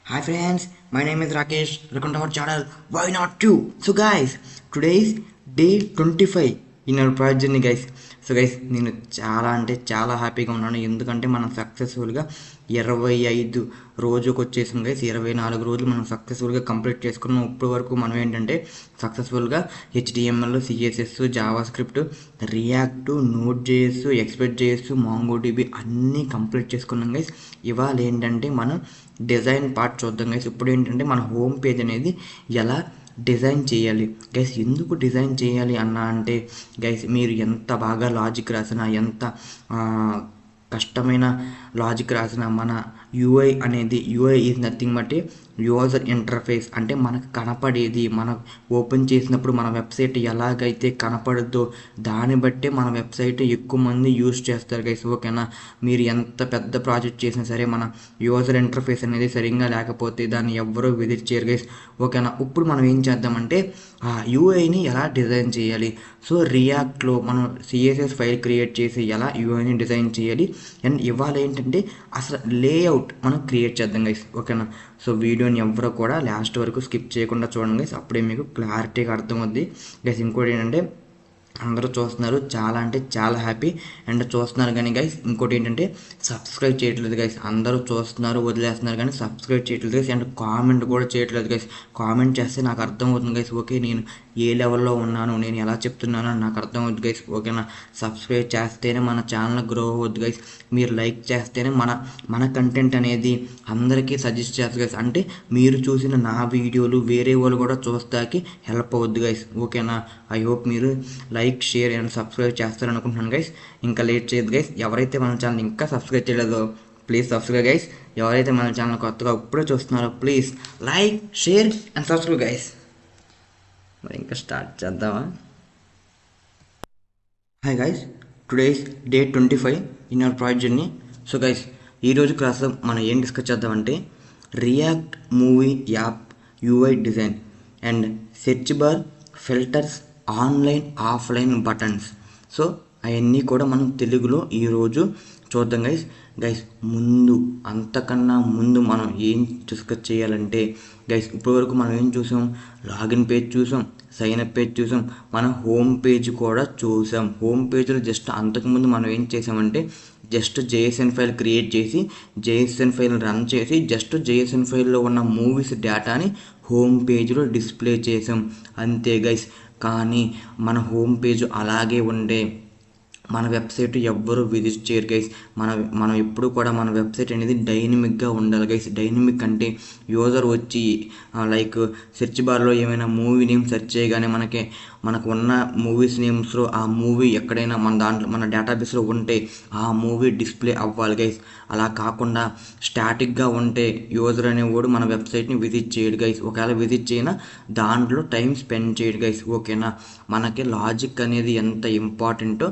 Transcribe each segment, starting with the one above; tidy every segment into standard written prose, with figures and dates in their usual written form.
Hi friends, my name is Rakesh. Welcome to our channel. Why not you? So guys, today is day 25 in our project journey guys. So guys నేను చాలా అంటే చాలా హ్యాపీగా ఉన్నాను. ఎందుకంటే మనం సక్సెస్ఫుల్గా 25 రోజుకి వచ్చేసాం గైస్. 24 రోజులు మనం సక్సెస్ఫుల్గా కంప్లీట్ చేసుకున్నాం. ఇప్పటి వరకు మనం ఏంటంటే సక్సెస్ఫుల్గా HTML, CSS, Java script, react, note JS, expect JS, MongoDB అన్నీ కంప్లీట్ చేసుకున్నాం గైస్. ఇవాళ ఏంటంటే మనం డిజైన్ పార్ట్ చూద్దాం గైస్. ఇప్పుడు ఏంటంటే మన హోమ్ పేజ్ అనేది ఎలా డిజైన్ చేయాలి గైస్. ఎందుకు డిజైన్ చేయాలి అన్న అంటే గైస్, మీరు ఎంత బాగా లాజిక్ రాసినా, ఎంత కష్టమైన లాజిక్ రాసిన మన యూఐ అనేది, UI is nothing but user interface. అంటే మనకు కనపడేది, మనం ఓపెన్ చేసినప్పుడు మన వెబ్సైట్ ఎలాగైతే కనపడుద్దో దాన్ని బట్టే మన వెబ్సైట్ ఎక్కువ మంది యూజ్ చేస్తారు గైస్. ఓకేనా, మీరు ఎంత పెద్ద ప్రాజెక్ట్ చేసినా సరే మన యూజర్ ఇంటర్ఫేస్ అనేది సరిగ్గా లేకపోతే దాన్ని ఎవ్వరూ విజిట్ చేయరు గైస్. ఓకేనా, ఇప్పుడు మనం ఏం చేద్దామంటే ఆ యూఐని ఎలా డిజైన్ చేయాలి. సో రియాక్ట్లో మనం CSS ఫైల్ క్రియేట్ చేసి ఎలా యూఐని డిజైన్ చేయాలి. అండ్ ఇవాళ ఏంటంటే అసలు లేఅవుట్ మనం క్రియేట్ చేద్దాం గైస్. ఓకేనా, సో వీడియోని ఎవరో కూడా లాస్ట్ వరకు స్కిప్ చేయకుండా చూడండి గైస్. అప్పుడే మీకు క్లారిటీగా అర్థమవుద్ది గైస్. ఇంకోటి ఏంటంటే అందరూ చూస్తున్నారు, చాలా అంటే చాలా హ్యాపీ. అండ్ చూస్తున్నారు కానీ గైస్, ఇంకోటి ఏంటంటే సబ్స్క్రైబ్ చేయట్లేదు గైస్. అందరూ చూస్తున్నారు, వదిలేస్తున్నారు కానీ సబ్స్క్రైబ్ చేయట్లేదు గైస్. అండ్ కామెంట్ కూడా చేయట్లేదు గైస్. కామెంట్ చేస్తే నాకు అర్థమవుతుంది గైస్. ఓకే, నేను ఏ లెవెల్లో ఉన్నాను, నేను ఎలా చెప్తున్నానో నాకు అర్థమవుతుంది గైస్. ఓకేనా, సబ్స్క్రైబ్ చేస్తేనే మన ఛానల్ గ్రో అవుద్ది గైస్. మీరు లైక్ చేస్తేనే మన కంటెంట్ అనేది అందరికీ సజెస్ట్ చేస్తుంది గైస్. అంటే మీరు చూసిన నా వీడియోలు వేరే వాళ్ళు కూడా చూస్తాకి హెల్ప్ అవుద్ది గైస్. ఓకేనా, ఐ హోప్ మీరు లైక్, షేర్ అండ్ సబ్స్క్రైబ్ చేస్తారనుకుంటున్నాను గైస్. ఇంకా లేట్ చేయదు గైస్. ఎవరైతే మన ఛానల్ ఇంకా సబ్స్క్రైబ్ చేయలేదో ప్లీజ్ సబ్స్క్రైబ్ గైస్. ఎవరైతే మన ఛానల్ కొత్తగా ఇప్పుడే చూస్తున్నారో please like, share and subscribe guys. మరి ఇంకా స్టార్ట్ చేద్దామా? Hi guys, today is day 25 in our project journey. So guys, ఈరోజు క్లాస్లో మనం ఏం డిస్కస్ చేద్దామంటే react movie app UI design and search bar, filters, online offline buttons. So అవన్నీ కూడా మనం తెలుగులో ఈరోజు చూద్దాం గైస్. అంతకన్నా ముందు మనం ఏం డిస్కస్ చేయాలంటే గైస్, ఇప్పటివరకు మనం ఏం చూసాం? లాగిన్ పేజ్ చూసాం, సైన్ అప్ పేజ్ చూసాం, మన హోమ్ పేజ్ కూడా చూసాం. హోమ్ పేజ్లో జస్ట్ అంతకుముందు మనం ఏం చేసామంటే జస్ట్ JSON ఫైల్ క్రియేట్ చేసి JSON ఫైల్ రన్ చేసి జస్ట్ JSON ఫైల్లో ఉన్న మూవీస్ డేటాని హోమ్ పేజ్లో డిస్ప్లే చేసాం అంతే గైస్. కానీ మన హోమ్ పేజ్ అలాగే ఉండే మన వెబ్సైట్ ఎవ్వరూ విజిట్ చేయరు గైస్. మనం ఎప్పుడు కూడా మన వెబ్సైట్ అనేది డైనమిక్గా ఉండాలి గైస్. డైనమిక్ అంటే యూజర్ వచ్చి లైక్ సెర్చ్ బార్లో ఏమైనా మూవీ నేమ్ సెర్చ్ చేయగానే మనకు ఉన్న మూవీస్ నేమ్స్లో ఆ మూవీ ఎక్కడైనా మన దాంట్లో మన డేటాబేస్లో ఉంటే ఆ మూవీ డిస్ప్లే అవ్వాలి గైస్. అలా కాకుండా స్టాటిక్గా ఉంటే యూజర్ అనేవాడు మన వెబ్సైట్ని విజిట్ చేయడు గైస్. ఒకవేళ విజిట్ చేయనా దాంట్లో టైం స్పెండ్ చేయడు గైస్. ఓకేనా, మనకి లాజిక్ అనేది ఎంత ఇంపార్టెంటో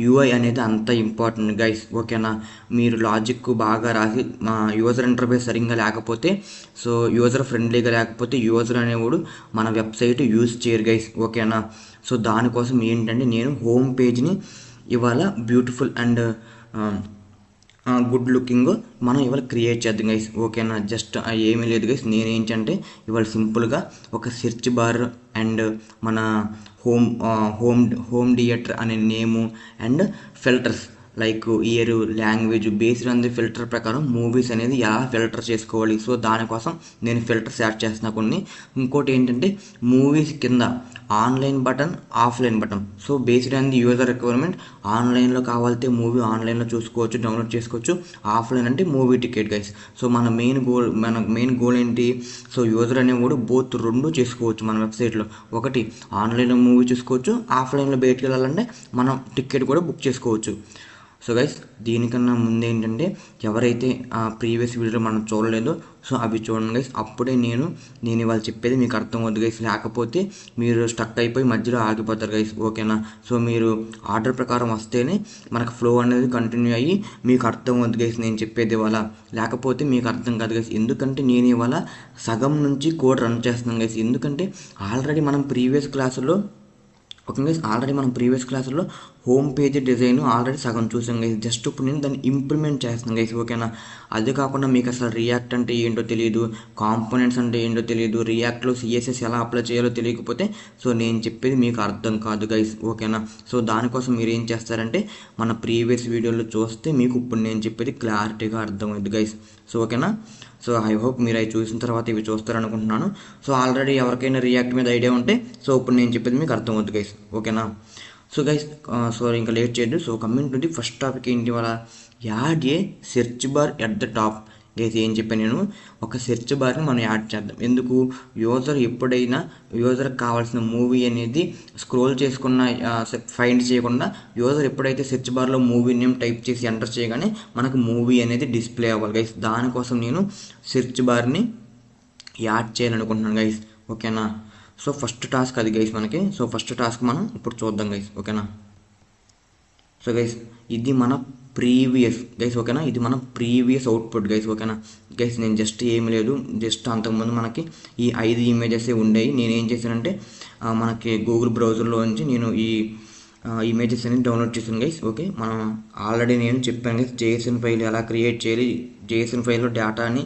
యూఐ అనేది అంత ఇంపార్టెంట్ గైస్. ఓకేనా, మీరు లాజిక్ బాగా రాసి యూజర్ ఇంటర్ఫేస్ సరిగ్గా లేకపోతే, సో యూజర్ ఫ్రెండ్లీగా లేకపోతే యూజర్ అనేవాడు మన వెబ్సైట్ యూజ్ చేయరు గైస్. ఓకేనా, సో దానికోసం ఏంటంటే నేను హోమ్ పేజ్ని ఇవాళ బ్యూటిఫుల్ అండ్ గుడ్ లుకింగ్ మనం ఇవాళ క్రియేట్ చేద్దాం గైస్. ఓకేనా, జస్ట్ ఏమీ లేదు గైస్. నేనేంటంటే ఇవాళ సింపుల్గా ఒక సెర్చ్ బార్ అండ్ మన హోమ్ థియేటర్ అనే name and filters like year, language based on the filter ప్రకారం మూవీస్ అనేది ఎలా ఫిల్టర్ చేసుకోవాలి. సో దానికోసం నేను ఫిల్టర్స్ యాడ్ చేస్తున్నా కొన్ని. ఇంకోటి ఏంటంటే మూవీస్ కింద online button, offline button. So based on the user requirement ఆన్లైన్లో కావాలంటే మూవీ ఆన్లైన్లో చూసుకోవచ్చు, డౌన్లోడ్ చేసుకోవచ్చు. ఆఫ్లైన్ అంటే మూవీ టికెట్ గైస్. సో మన మెయిన్ గోల్ ఏంటి? సో యూజర్ అనేవాడు బోత్ రెండు చేసుకోవచ్చు మన వెబ్సైట్లో. ఒకటి ఆన్లైన్లో మూవీ చూసుకోవచ్చు, ఆఫ్లైన్లో బయటకు వెళ్ళాలంటే మనం టికెట్ కూడా బుక్ చేసుకోవచ్చు. సో గైస్, దీనికన్నా ముందు ఏంటంటే ఎవరైతే ప్రీవియస్ వీడియోలో మనం చూడలేదో సో అవి చూడండి గైస్. అప్పుడే నేను ఇవాళ చెప్పేది మీకు అర్థమవుతుంది గైస్. లేకపోతే మీరు స్టక్ అయిపోయి మధ్యలో ఆగిపోతారు గైస్. ఓకేనా, సో మీరు ఆర్డర్ ప్రకారం వస్తేనే మనకు ఫ్లో అనేది కంటిన్యూ అయ్యి మీకు అర్థమవుతుంది గైస్ నేను చెప్పేది ఇవాళ. లేకపోతే మీకు అర్థం కాదు గైస్. ఎందుకంటే నేను ఇవాళ సగం నుంచి కోడ్ రన్ చేస్తున్నాను గైస్. ఎందుకంటే ఆల్రెడీ మనం ప్రీవియస్ క్లాసులో ఓకే గైస్, ఆల్రెడీ మనం ప్రీవియస్ క్లాసుల్లో హోమ్ పేజ్ డిజైన్ ఆల్రెడీ సగం చూసాం గైస్. జస్ట్ ఇప్పుడు నేను దాన్ని ఇంప్లిమెంట్ చేస్తున్నాను గైస్, ఓకేనా. అదే కాకుండా మీకు అసలు రియాక్ట్ అంటే ఏంటో తెలియదు, కాంపోనెంట్స్ అంటే ఏంటో తెలియదు, రియాక్ట్లో సిఎస్ఎస్ ఎలా అప్లై చేయాలో తెలియకపోతే సో నేను చెప్పేది మీకు అర్థం కాదు గైస్, ఓకేనా. సో దానికోసం మీరు ఏం చేస్తారంటే మన ప్రీవియస్ వీడియోలో చూస్తే మీకు ఇప్పుడు నేను చెప్పేది క్లారిటీగా అర్థమైంది గైస్. సో ఓకేనా. సో ఐ హోప్ మీరు అవి చూసిన తర్వాత ఇవి చూస్తారనుకుంటున్నాను. సో ఆల్రెడీ ఎవరికైనా రియాక్ట్ మీద ఐడియా ఉంటే సో ఇప్పుడు నేను చెప్పేది మీకు అర్థమవుతుంది గైస్, ఓకేనా. సో గైస్, సో ఇంకా లేట్ చేయొద్దు. So coming to the first topic ఏంటి వాళ్ళ, add a search bar at the top. Guys ఏం చెప్పాను నేను, ఒక సెర్చ్ బార్ని మనం యాడ్ చేద్దాం. ఎందుకు, యూజర్ ఎప్పుడైనా యూజర్కి కావాల్సిన మూవీ అనేది స్క్రోల్ చేసుకున్న ఫైండ్ చేయకుండా యూజర్ ఎప్పుడైతే సెర్చ్ బార్లో మూవీ నేమ్ టైప్ చేసి ఎంటర్ చేయగానే మనకు మూవీ అనేది డిస్ప్లే అవ్వాలి గైస్. దానికోసం నేను సెర్చ్ బార్ని యాడ్ చేయాలనుకుంటున్నాను గైస్, ఓకేనా. సో ఫస్ట్ టాస్క్ అది గైస్ మనకి. సో ఫస్ట్ టాస్క్ మనం ఇప్పుడు చూద్దాం గైస్, ఓకేనా. సో గైస్ ఇది మన ప్రీవియస్ గైస్, ఓకేనా. ఇది మన ప్రీవియస్ అవుట్పుట్ గైస్, ఓకేనా. గైస్ నేను జస్ట్ ఏమి లేదు, జస్ట్ అంతకుముందు మనకి ఈ 5 ఇమేజెస్ ఉండేవి. నేను ఏం చేశానంటే మనకి గూగుల్ బ్రౌజర్లో నుంచి నేను ఈ ఇమేజెస్ అనేది డౌన్లోడ్ చేశాను గైస్, ఓకే. మనం ఆల్రెడీ నేను చెప్పాను గైస్, జేఎస్ఎన్ ఫైల్ ఎలా క్రియేట్ చేయాలి, జేఎస్ఎన్ ఫైల్లో డేటాని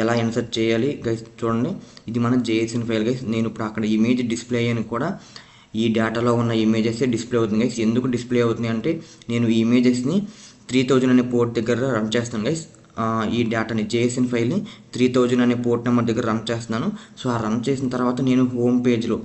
ఎలా ఇన్సర్ట్ చేయాలి గైస్. చూడండి ఇది మన జేఎస్ఎన్ ఫైల్ గైస్. నేను ఇప్పుడు అక్కడ ఇమేజ్ డిస్ప్లే అని కూడా ఈ డేటాలో ఉన్న ఇమేజెస్ డిస్ప్లే అవుతుంది గైస్. ఎందుకు డిస్ప్లే అవుతుంది అంటే నేను ఈ ఇమేజెస్ని 3000 అనే పోర్ట్ దగ్గర రన్ చేస్తాను గైస్. ఈ డేటాని జేఎస్ఎన్ ఫైల్ని 3000 అనే పోర్ట్ నెంబర్ దగ్గర రన్ చేస్తున్నాను. సో ఆ రన్ చేసిన తర్వాత నేను హోమ్ పేజ్లో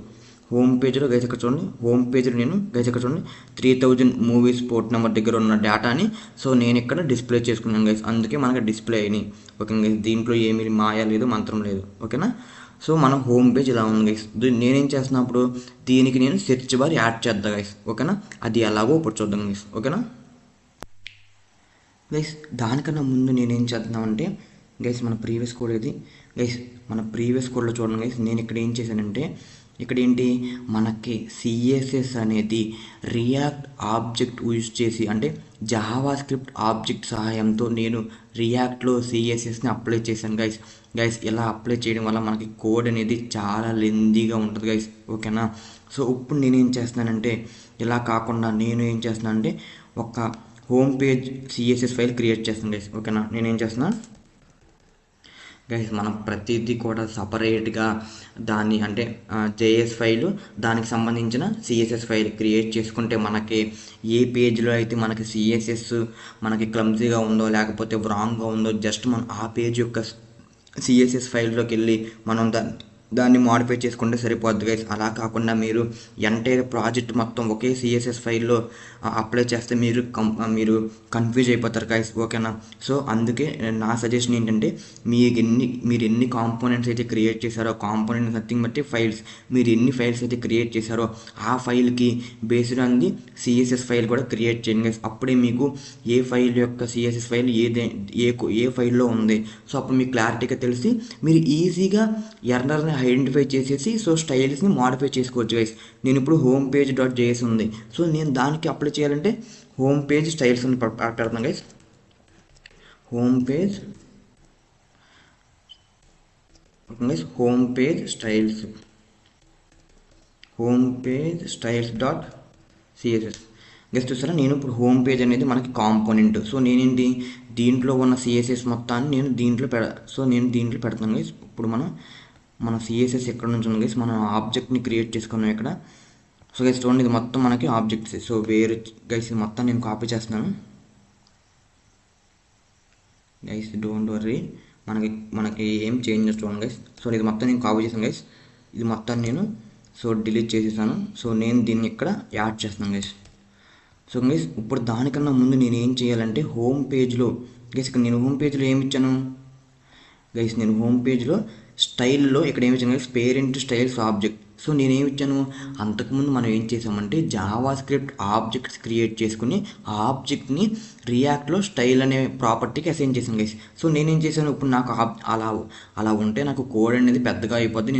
గైస్ ఇక్కడ చూడండి, హోమ్ పేజ్లో నేను గైస్ ఇక్కడ చూడండి 3000 మూవీస్ పోర్ట్ నెంబర్ దగ్గర ఉన్న డేటాని సో నేను ఇక్కడ డిస్ప్లే చేసుకున్నాను గైస్. అందుకే మనకి డిస్ప్లే అయినాయి, ఓకే గైస్. దీంట్లో ఏమీ మాయ లేదు, మంత్రం లేదు, ఓకేనా. సో మనం హోమ్ పేజ్ ఇలా ఉంది గైస్. నేనేం చేస్తున్నప్పుడు దీనికి నేను సెర్చ్ బార్ యాడ్ చేద్దాం గైస్, ఓకేనా. అది ఎలాగో ఇప్పుడు చూద్దాం గైస్, ఓకేనా. గైస్ దానికన్నా ముందు నేనేం చేద్దామంటే గైస్ మన ప్రీవియస్ కోడ్ ఇది గైస్. మన ప్రీవియస్ కోడ్లో చూడండి గైస్, నేను ఇక్కడ ఏం చేశానంటే ఇక్కడ ఏంటి మనకి సిఎస్ఎస్ అనేది రియాక్ట్ ఆబ్జెక్ట్ యూజ్ చేసి అంటే జావా స్క్రిప్ట్ ఆబ్జెక్ట్ సహాయంతో నేను రియాక్ట్లో సిఎస్ఎస్ని అప్లై చేశాను గైస్. ఇలా అప్లై చేయడం వల్ల మనకి కోడ్ అనేది చాలా లెందీగా ఉంటుంది గైస్, ఓకేనా. సో ఇప్పుడు నేనేం చేస్తున్నానంటే ఇలా కాకుండా నేను ఏం చేస్తున్నానంటే ఒక home page CSS file create చేస్తాను గైస్, ఓకేనా. నేనేం చేస్తున్నా గైస్, మనం ప్రతిదీ కూడా సపరేట్గా దాన్ని అంటే జేఎస్ ఫైలు దానికి సంబంధించిన సిఎస్ఎస్ ఫైల్ క్రియేట్ చేసుకుంటే మనకి ఏ పేజ్లో అయితే మనకి సిఎస్ఎస్ మనకి క్లమ్జీగా ఉందో లేకపోతే రాంగ్గా ఉందో జస్ట్ మనం ఆ పేజ్ యొక్క సిఎస్ఎస్ ఫైల్లోకి వెళ్ళి మనం దాన్ని మాడిఫై చేసుకుంటే సరిపోద్ది గైస్. అలా కాకుండా మీరు ఎంటైర్ ప్రాజెక్ట్ మొత్తం ఒకే సిఎస్ఎస్ ఫైల్లో అప్లై చేస్తే మీరు కన్ఫ్యూజ్ అయిపోతారు గైస్, ఓకేనా. సో అందుకే నా సజెషన్ ఏంటంటే మీరు ఎన్ని కాంపోనెంట్స్ అయితే క్రియేట్ చేశారో, కాంపోనెంట్స్ నథింగ్ బట్టి ఫైల్స్, మీరు ఎన్ని ఫైల్స్ అయితే క్రియేట్ చేశారో ఆ ఫైల్కి based on the CSS file కూడా క్రియేట్ చేయండి గైస్. అప్పుడే మీకు ఏ ఫైల్ యొక్క సిఎస్ఎస్ ఫైల్ ఏ ఫైల్లో ఉంది సో అప్పుడు మీకు క్లారిటీగా తెలిసి మీరు ఈజీగా ఎర్రర్ని ఐడెంటిఫై చేసేసి సో స్టైల్స్ని మాడిఫై చేసుకోవచ్చు గైస్. నేను ఇప్పుడు హోమ్ పేజ్ .js ఉంది, సో నేను దానికి అప్లై చేయాలంటే హోమ్ పేజ్ స్టైల్స్ అని పెడతాను guys. Home page .css guys. చూసారా, నేను ఇప్పుడు హోమ్ పేజ్ అనేది మనకి కాంపోనెంట్. సో నేనేంటి దీంట్లో ఉన్న సిఎస్ఎస్ మొత్తాన్ని నేను దీంట్లో పెడతాను గైస్. ఇప్పుడు మన సిఎస్ఎస్ ఎక్కడ నుంచి ఉంది గైస్, మనం ఆబ్జెక్ట్ని క్రియేట్ చేసుకున్నాం ఇక్కడ. సో గైస్ చూడండి, ఇది మొత్తం మనకి ఆబ్జెక్ట్స్. సో వేరే గైస్ ఇది మొత్తం నేను కాపీ చేస్తున్నాను గైస్, డోంట్ వర్రీ, మనకి ఏం చేంజ్ చూడండి గైస్. సో ఇది మొత్తం నేను కాపీ చేశాను గైస్, ఇది మొత్తం నేను డిలీట్ చేసేసాను. సో నేను దీన్ని ఇక్కడ యాడ్ చేస్తున్నాను గైస్. సో గైస్ ఇప్పుడు దానికన్నా ముందు నేను ఏం చేయాలంటే హోమ్ పేజ్లో గైస్, ఇక్కడ నేను హోమ్ పేజ్లో ఏమి ఇచ్చాను గైస్, నేను హోమ్ పేజ్లో స్టైల్లో ఇక్కడ ఏమి ఇచ్చాను guys, parent styles object. So నేనేమి ఇచ్చాను, అంతకుముందు మనం ఏం చేసామంటే జావా స్క్రిప్ట్ ఆబ్జెక్ట్స్ క్రియేట్ చేసుకుని ఆ ఆబ్జెక్ట్ని రియాక్ట్లో స్టైల్ అనే ప్రాపర్టీకి అసైన్ చేశాను గైస్. సో నేనేం చేశాను, ఇప్పుడు నాకు అలా ఉంటే నాకు కోడ్ అనేది పెద్దగా అయిపోద్ది,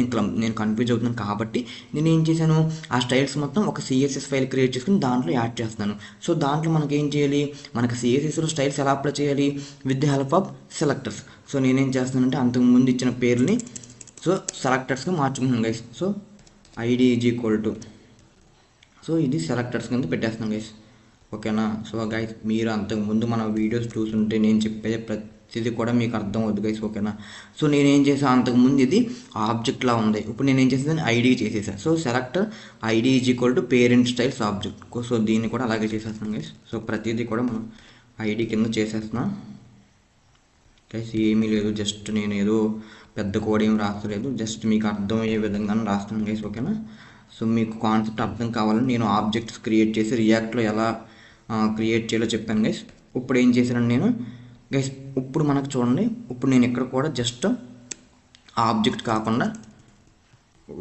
నేను కన్ఫ్యూజ్ అవుతున్నాను. కాబట్టి నేను ఏం చేశాను, ఆ స్టైల్స్ మొత్తం ఒక సిఎస్ఎస్ ఫైల్ క్రియేట్ చేసుకుని దాంట్లో యాడ్ చేస్తున్నాను. సో దాంట్లో మనకి ఏం చేయాలి, మనకి సిఎస్ఎస్లో స్టైల్స్ ఎలా అప్లై చేయాలి, with the help of selectors. So నేనేం చేస్తానంటే అంతకుముందు ఇచ్చిన పేర్ని సో సెలెక్టర్స్గా మార్చుకుంటున్నాను guys. So ID is equal to so ఇది సెలెక్టర్స్ కింద పెట్టేస్తాను గైస్. ఓకేనా. సో గైస్ మీరు అంతకుముందు మన వీడియోస్ చూస్తుంటే నేను చెప్పేది ప్రతిదీ కూడా మీకు అర్థం అవుతుంది గైస్. ఓకేనా. సో నేనేం చేసాను, అంతకుముందు ఇది ఆబ్జెక్ట్లా ఉంది, ఇప్పుడు నేను ఏం చేసేదాన్ని ఐడి చేసేసాను. So selector ID is equal to parent styles object. So దీన్ని కూడా అలాగే చేసేస్తాను గైస్. సో ప్రతిదీ కూడా మనం ఐడి కింద చేసేస్తున్నాం గైస్. ఏమీ లేదు, జస్ట్ నేను ఏదో పెద్ద కోడ్ ఏం రాస్తలేదు, జస్ట్ మీకు అర్థమయ్యే విధంగా రాస్తున్నాను గైస్. ఓకేనా. సో మీకు కాన్సెప్ట్ అర్థం కావాలని నేను ఆబ్జెక్ట్స్ క్రియేట్ చేసి రియాక్ట్లో ఎలా క్రియేట్ చేయాలో చెప్పాను గైస్. ఇప్పుడు ఏం చేశాను నేను గైస్, ఇప్పుడు మనకు చూడండి, ఇప్పుడు నేను ఇక్కడ కూడా జస్ట్ ఆబ్జెక్ట్ కాకుండా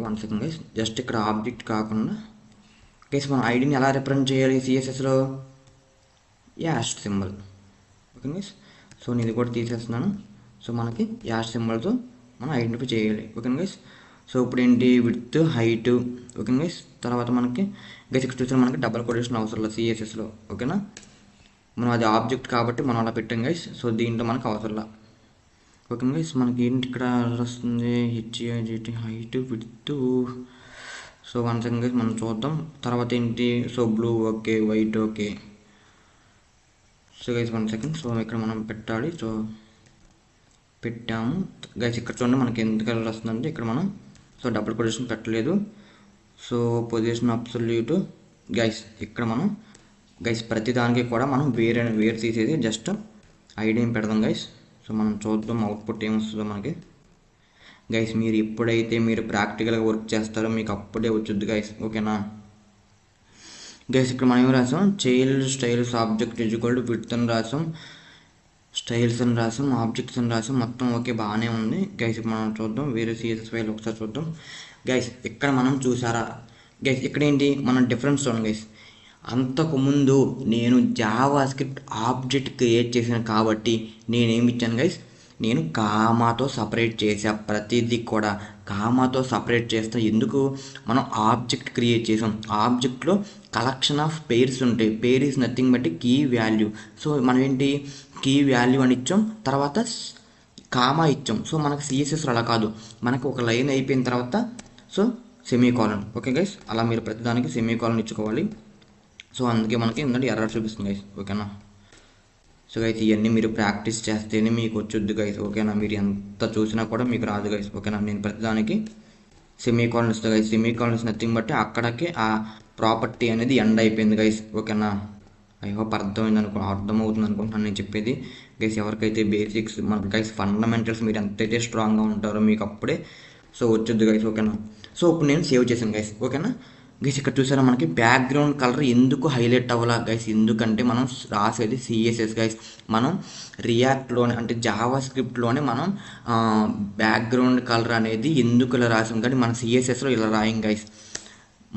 1 సెకండ్ గైస్, జస్ట్ ఇక్కడ ఆబ్జెక్ట్ కాకుండా గైస్ మనం ఐడిని ఎలా రిప్రజెంట్ చేయాలి సిఎస్ఎస్లో, hash symbol. Okay guys. So నేను ఇది కూడా తీసేస్తున్నాను. సో మనకి యాష్ సింబల్తో మనం ఐడెంటిఫై చేయాలి. Okay guys. సో ఇప్పుడు ఏంటి, విడ్త్ హైట్. Okay guys. తర్వాత మనకి గైస్ ఇక్కడ చూసిన మనకి డబల్ కొటేషన్ అవసరం లేదు సిఎస్ఎస్లో. ఓకేనా. మనం అది ఆబ్జెక్ట్ కాబట్టి మనం అలా పెట్టాం గైస్. సో దీంట్లో మనకు అవసరంలా. Okay guys. మనకి ఏంటి ఇక్కడ వస్తుంది, హెచ్జిటి height width. So 1 second guys మనం చూద్దాం. తర్వాత ఏంటి, so blue okay, white okay. So guys 1 second. So ఇక్కడ మనం పెట్టాలి. సో పెట్టాము గైస్. ఇక్కడ చూడండి మనకి ఎంత కలర్ వస్తుందంటే ఇక్కడ మనం సో డబుల్ కొటేషన్ పెట్టలేదు. So position absolute guys. ఇక్కడ మనం గైస్ ప్రతిదానికి కూడా మనం వేరు తీసేది జస్ట్ ఐడియా పెడదాం గైస్. సో మనం చూద్దాం అవుట్పుట్ ఏమొస్తుందో మనకి గైస్. మీరు ఎప్పుడైతే మీరు ప్రాక్టికల్గా వర్క్ చేస్తారో మీకు అప్పుడే వచ్చుద్ది గైస్. ఓకేనా గైస్. ఇక్కడ మనం ఏం రాసాం, child styles object equal to width అని రాసాం, స్టైల్స్ అని రాసాం, ఆబ్జెక్ట్స్ అని రాసాం, మొత్తం ఓకే బాగానే ఉంది గైస్. మనం చూద్దాం వేరే సిఎస్ఎస్ ఫైల్ ఒకసారి చూద్దాం గైస్. ఇక్కడ మనం చూసారా గైస్, ఇక్కడ ఏంటి మనం డిఫరెన్స్ చూడండి గైస్. అంతకుముందు నేను జావా స్క్రిప్ట్ ఆబ్జెక్ట్ క్రియేట్ చేశాను కాబట్టి నేనేమి ఇచ్చాను గైస్, నేను కామాతో సపరేట్ చేసా, ప్రతిదీ కూడా కామాతో సపరేట్ చేస్తా. ఎందుకు, మనం ఆబ్జెక్ట్ క్రియేట్ చేసాం, ఆబ్జెక్ట్లో కలెక్షన్ ఆఫ్ పేర్స్ ఉంటాయి, pair is nothing but key value. So మనం ఏంటి కీ వాల్యూ అని ఇచ్చాం, తర్వాత కామా ఇచ్చాం. సో మనకు సిఎస్ఎస్ అలా కాదు, మనకు ఒక లైన్ అయిపోయిన తర్వాత సో సెమీకాలన్. ఓకే గైస్, అలా మీరు ప్రతిదానికి సెమీకాలన్ ఇచ్చుకోవాలి. సో అందుకే మనకి ఏంటంటే ఎర్రర్ చూపిస్తుంది గైస్. ఓకేనా. సో గైస్ ఇవన్నీ మీరు ప్రాక్టీస్ చేస్తేనే మీకు వచ్చుద్ది గైస్. ఓకేనా. మీరు ఎంత చూసినా కూడా మీకు రాదు గైస్. ఓకేనా. నేను ప్రతిదానికి సెమీకాలన్ ఇస్తాను గైస్. సెమీకాలన్స్ నథింగ్ బట్టి అక్కడికి ఆ ప్రాపర్టీ అనేది ఎండ్ అయిపోయింది గైస్. ఓకేనా. ఐ హోప్ అర్థమవుతుంది అనుకుంటున్నాను నేను చెప్పేది గైస్. ఎవరికైతే బేసిక్స్ మన గైస్ ఫండమెంటల్స్ మీరు ఎంతైతే స్ట్రాంగ్గా ఉంటారో మీకు అప్పుడే సో వచ్చుద్ది గైస్. ఓకేనా. సో ఇప్పుడు నేను సేవ్ చేశాను గైస్. ఓకేనా గైస్. ఇక్కడ చూసారా మనకి బ్యాక్గ్రౌండ్ కలర్ ఎందుకు హైలైట్ అవ్వాలా గైస్, ఎందుకంటే మనం రాసేది సిఎస్ఎస్ గైస్. మనం రియాక్ట్లోనే అంటే జావా స్క్రిప్ట్లోనే మనం బ్యాక్గ్రౌండ్ కలర్ అనేది ఎందుకు ఇలా రాసాం, కానీ మన సిఎస్ఎస్లో ఇలా రాయం గైస్.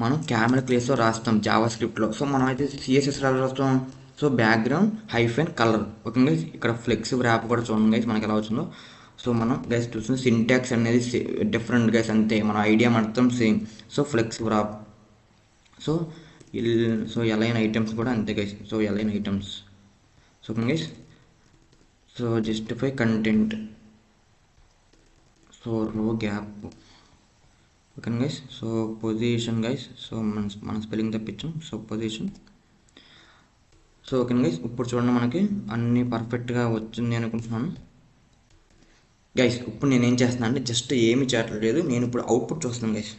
మనం కెమెరా ప్లేస్లో రాస్తాం జావా స్క్రిప్ట్లో. సో మనం అయితే సిఎస్ఎస్లో రాస్తాం so background hyphen colour. Okay guys. ఇక్కడ ఫ్లెక్స్ ర్యాప్ కూడా చూడండి గైస్ మనకి ఎలా వచ్చిందో. సో మనం గైస్ చూస్తుంది సింటాక్స్ అనేది డిఫరెంట్ గైస్, అంతే, మన ఐడియా మొత్తం same. So flex wrap. So so align items కూడా అంతే guys. So align items. So guys so justify content, so row gap. Okay guys. So position guys. So మన spelling తప్పించాం. So position. So okay guys. ఇప్పుడు చూడండి మనకి అన్నీ పర్ఫెక్ట్గా వచ్చింది అనుకుంటున్నాను గైస్. ఇప్పుడు నేనేం చేస్తున్నాను అంటే జస్ట్ ఏమి చేయట్లేదు, నేను ఇప్పుడు అవుట్పుట్ చూస్తున్నాను గైస్.